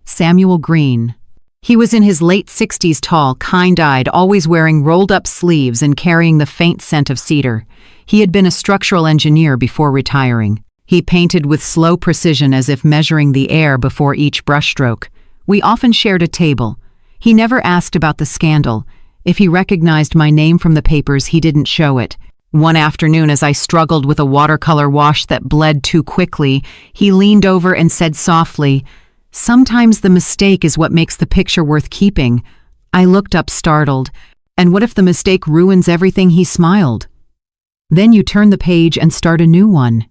Speaker 1: Samuel Green. He was in his late 60s, tall, kind-eyed, always wearing rolled-up sleeves and carrying the faint scent of cedar. He had been a structural engineer before retiring. He painted with slow precision, as if measuring the air before each brushstroke. We often shared a table. He never asked about the scandal. If he recognized my name from the papers, he didn't show it. One afternoon, as I struggled with a watercolor wash that bled too quickly, he leaned over and said softly, "Sometimes the mistake is what makes the picture worth keeping." I looked up, startled. "And what if the mistake ruins everything?" He smiled. "Then you turn the page and start a new one."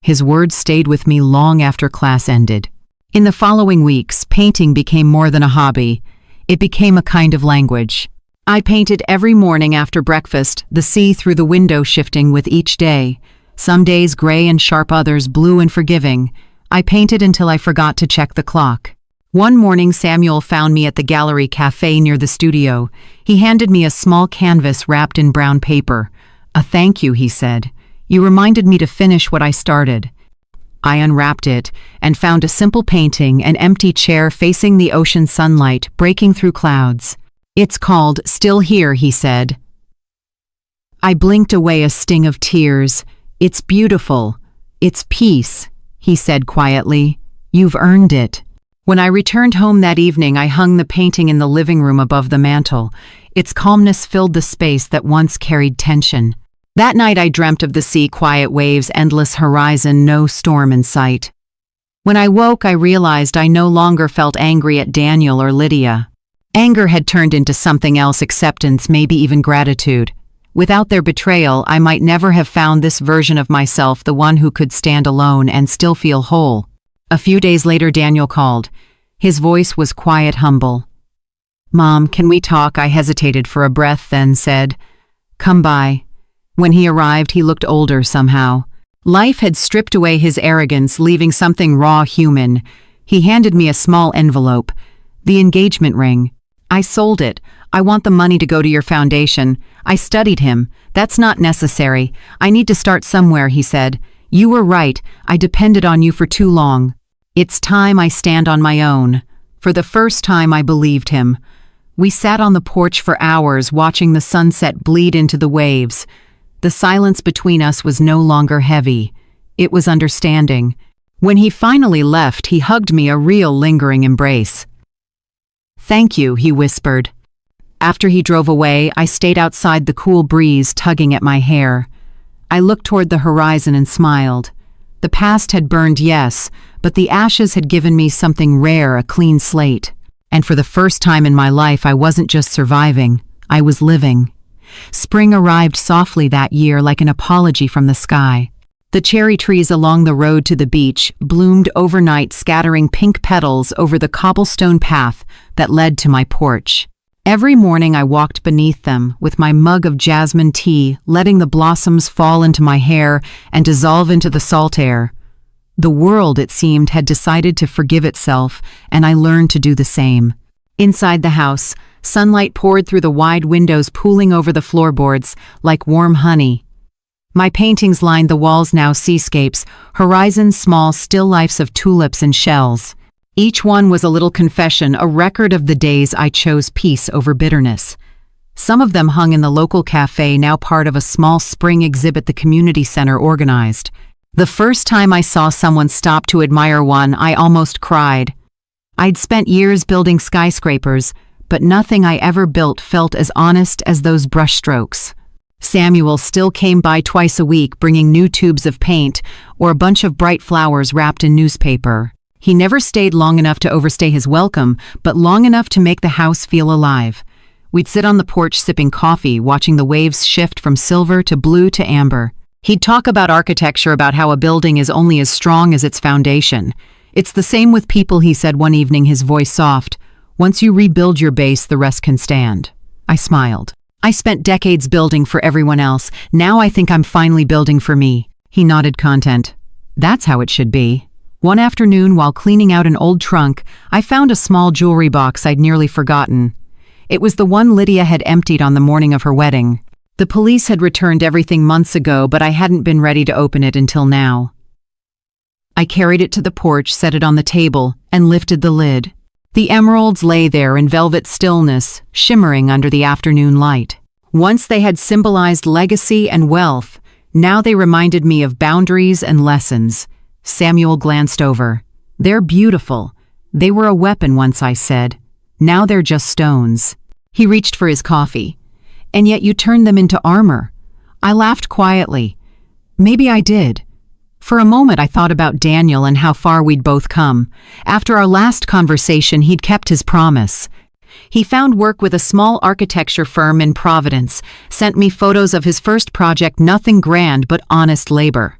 Speaker 1: His words stayed with me long after class ended. In the following weeks, painting became more than a hobby. It became a kind of language. I painted every morning after breakfast, the sea through the window shifting with each day. Some days gray and sharp, others blue and forgiving. I painted until I forgot to check the clock. One morning, Samuel found me at the gallery cafe near the studio. He handed me a small canvas wrapped in brown paper. "A thank you," he said. "You reminded me to finish what I started." I unwrapped it and found a simple painting, an empty chair facing the ocean, sunlight breaking through clouds. "It's called Still Here," he said. I blinked away a sting of tears. "It's beautiful. It's peace," he said quietly. "You've earned it." When I returned home that evening, I hung the painting in the living room above the mantel. Its calmness filled the space that once carried tension. That night I dreamt of the sea, quiet waves, endless horizon, no storm in sight. When I woke, I realized I no longer felt angry at Daniel or Lydia. Anger had turned into something else, acceptance, maybe even gratitude. Without their betrayal, I might never have found this version of myself, the one who could stand alone and still feel whole. A few days later, Daniel called. His voice was quiet, humble. "Mom, can we talk?" I hesitated for a breath, then said, "Come by." When he arrived, he looked older somehow. Life had stripped away his arrogance, leaving something raw, human. He handed me a small envelope. "The engagement ring. I sold it. I want the money to go to your foundation." I studied him. "That's not necessary. I need to start somewhere," he said. "You were right. I depended on you for too long. It's time I stand on my own." For the first time, I believed him. We sat on the porch for hours, watching the sunset bleed into the waves. The silence between us was no longer heavy. It was understanding. When he finally left, he hugged me, a real lingering embrace. "Thank you," he whispered. After he drove away, I stayed outside, the cool breeze tugging at my hair. I looked toward the horizon and smiled. The past had burned, yes, but the ashes had given me something rare, a clean slate. And for the first time in my life, I wasn't just surviving, I was living. Spring arrived softly that year, like an apology from the sky. The cherry trees along the road to the beach bloomed overnight, scattering pink petals over the cobblestone path that led to my porch. Every morning I walked beneath them with my mug of jasmine tea, letting the blossoms fall into my hair and dissolve into the salt air. The world, it seemed, had decided to forgive itself, and I learned to do the same. Inside the house, sunlight poured through the wide windows, pooling over the floorboards like warm honey. My paintings lined the walls, now seascapes, horizons small, still lifes of tulips and shells. Each one was a little confession, a record of the days I chose peace over bitterness. Some of them hung in the local cafe, now part of a small spring exhibit the community center organized. The first time I saw someone stop to admire one, I almost cried. I'd spent years building skyscrapers, but nothing I ever built felt as honest as those brushstrokes. Samuel still came by twice a week, bringing new tubes of paint or a bunch of bright flowers wrapped in newspaper. He never stayed long enough to overstay his welcome, but long enough to make the house feel alive. We'd sit on the porch sipping coffee, watching the waves shift from silver to blue to amber. He'd talk about architecture, about how a building is only as strong as its foundation. It's the same with people, he said one evening, his voice soft. Once you rebuild your base, the rest can stand. I smiled. I spent decades building for everyone else. Now I think I'm finally building for me. He nodded, content. That's how it should be. One afternoon, while cleaning out an old trunk, I found a small jewelry box I'd nearly forgotten. It was the one Lydia had emptied on the morning of her wedding. The police had returned everything months ago, but I hadn't been ready to open it until now. I carried it to the porch, set it on the table, and lifted the lid. The emeralds lay there in velvet stillness, shimmering under the afternoon light. Once they had symbolized legacy and wealth, now they reminded me of boundaries and lessons. Samuel glanced over. They're beautiful. They were a weapon once, I said. Now they're just stones. He reached for his coffee. And yet you turned them into armor. I laughed quietly. Maybe I did. For a moment I thought about Daniel and how far we'd both come. After our last conversation, he'd kept his promise. He found work with a small architecture firm in Providence, sent me photos of his first project, nothing grand but honest labor.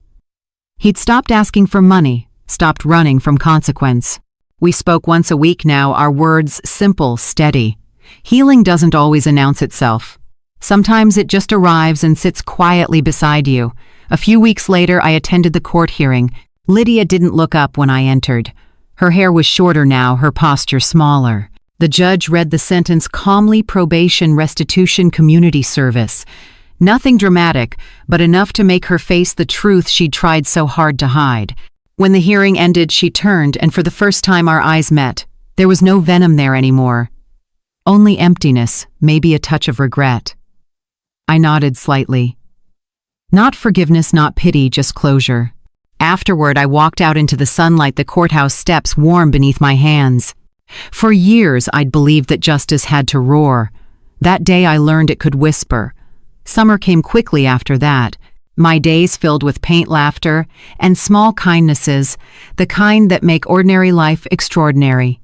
Speaker 1: He'd stopped asking for money, stopped running from consequence. We spoke once a week now, our words simple, steady. Healing doesn't always announce itself. Sometimes it just arrives and sits quietly beside you. A few weeks later, I attended the court hearing. Lydia didn't look up when I entered. Her hair was shorter now, her posture smaller. The judge read the sentence calmly: probation, restitution, community service. Nothing dramatic, but enough to make her face the truth she'd tried so hard to hide. When the hearing ended, she turned, and for the first time our eyes met. There was no venom there anymore. Only emptiness, maybe a touch of regret. I nodded slightly. Not forgiveness, not pity, just closure. Afterward, I walked out into the sunlight, the courthouse steps warm beneath my hands. For years, I'd believed that justice had to roar. That day, I learned it could whisper. Summer came quickly after that. My days filled with paint, laughter, and small kindnesses, the kind that make ordinary life extraordinary.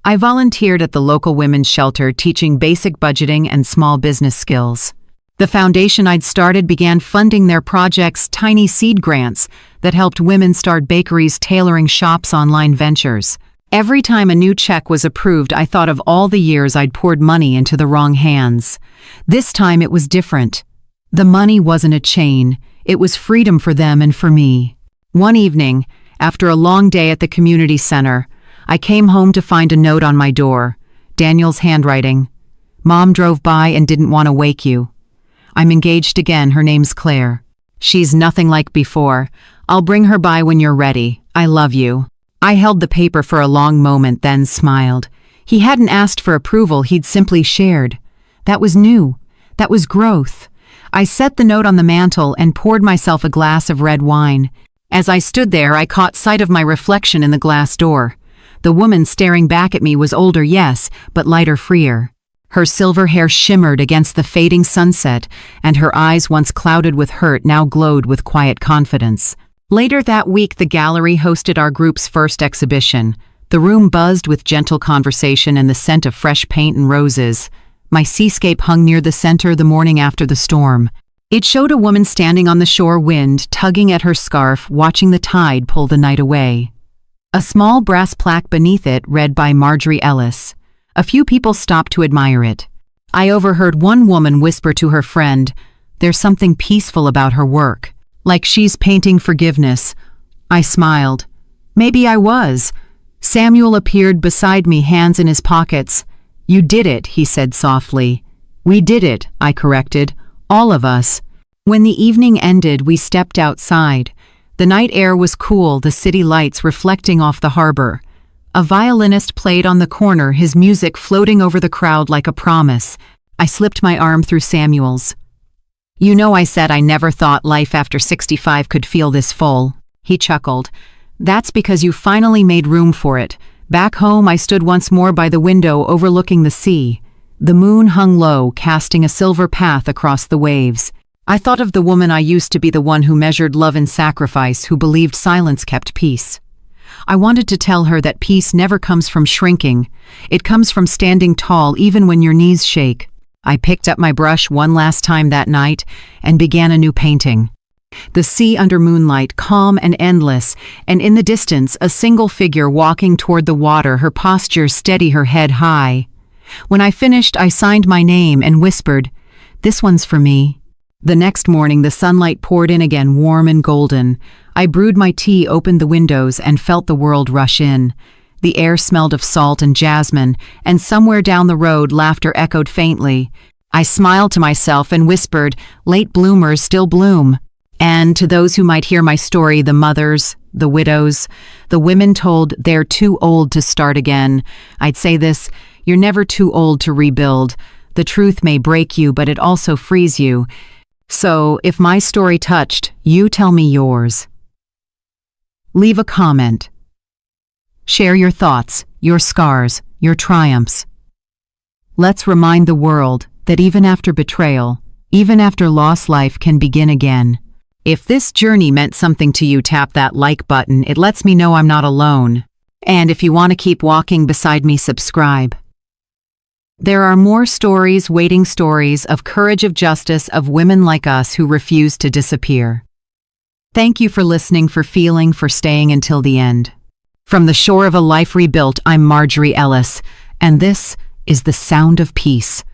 Speaker 1: I volunteered at the local women's shelter, teaching basic budgeting and small business skills. The foundation I'd started began funding their projects, tiny seed grants that helped women start bakeries, tailoring shops, online ventures. Every time a new check was approved, I thought of all the years I'd poured money into the wrong hands. This time it was different. The money wasn't a chain. It was freedom for them and for me. One evening, after a long day at the community center, I came home to find a note on my door. Daniel's handwriting. Mom drove by and didn't want to wake you. I'm engaged again. Her name's Claire. She's nothing like before. I'll bring her by when you're ready. I love you. I held the paper for a long moment, then smiled. He hadn't asked for approval, he'd simply shared. That was new. That was growth. I set the note on the mantel and poured myself a glass of red wine. As I stood there, I caught sight of my reflection in the glass door. The woman staring back at me was older, yes, but lighter, freer. Her silver hair shimmered against the fading sunset, and her eyes, once clouded with hurt, now glowed with quiet confidence. Later that week, the gallery hosted our group's first exhibition. The room buzzed with gentle conversation and the scent of fresh paint and roses. My seascape hung near the center the morning after the storm. It showed a woman standing on the shore, wind tugging at her scarf, watching the tide pull the night away. A small brass plaque beneath it read by Marjorie Ellis. A few people stopped to admire it. I overheard one woman whisper to her friend, "There's something peaceful about her work, like she's painting forgiveness." I smiled. Maybe I was. Samuel appeared beside me, hands in his pockets. "You did it," he said softly. "We did it," I corrected. "All of us." When the evening ended, we stepped outside. The night air was cool, the city lights reflecting off the harbor. A violinist played on the corner, his music floating over the crowd like a promise. I slipped my arm through Samuel's. "You know, I said I never thought life after 65 could feel this full." He chuckled. "That's because you finally made room for it." Back home, I stood once more by the window overlooking the sea. The moon hung low, casting a silver path across the waves. I thought of the woman I used to be, the one who measured love and sacrifice, who believed silence kept peace. I wanted to tell her that peace never comes from shrinking. It comes from standing tall even when your knees shake. I picked up my brush one last time that night and began a new painting. The sea under moonlight, calm and endless, and in the distance a single figure walking toward the water, her posture steady, her head high. When I finished, I signed my name and whispered, "This one's for me." The next morning the sunlight poured in again, warm and golden. I brewed my tea, opened the windows, and felt the world rush in. The air smelled of salt and jasmine, and somewhere down the road laughter echoed faintly. I smiled to myself and whispered, "Late bloomers still bloom." And to those who might hear my story, the mothers, the widows, the women told they're too old to start again, I'd say this: you're never too old to rebuild. The truth may break you, but it also frees you. So, if my story touched, you tell me yours. Leave a comment. Share your thoughts, your scars, your triumphs. Let's remind the world that even after betrayal, even after loss, life can begin again. If this journey meant something to you, tap that like button. It lets me know I'm not alone. And if you want to keep walking beside me, subscribe. There are more stories waiting, stories of courage, of justice, of women like us who refuse to disappear. Thank you for listening, for feeling, for staying until the end. From the shore of a life rebuilt, I'm Marjorie Ellis, and this is the sound of peace.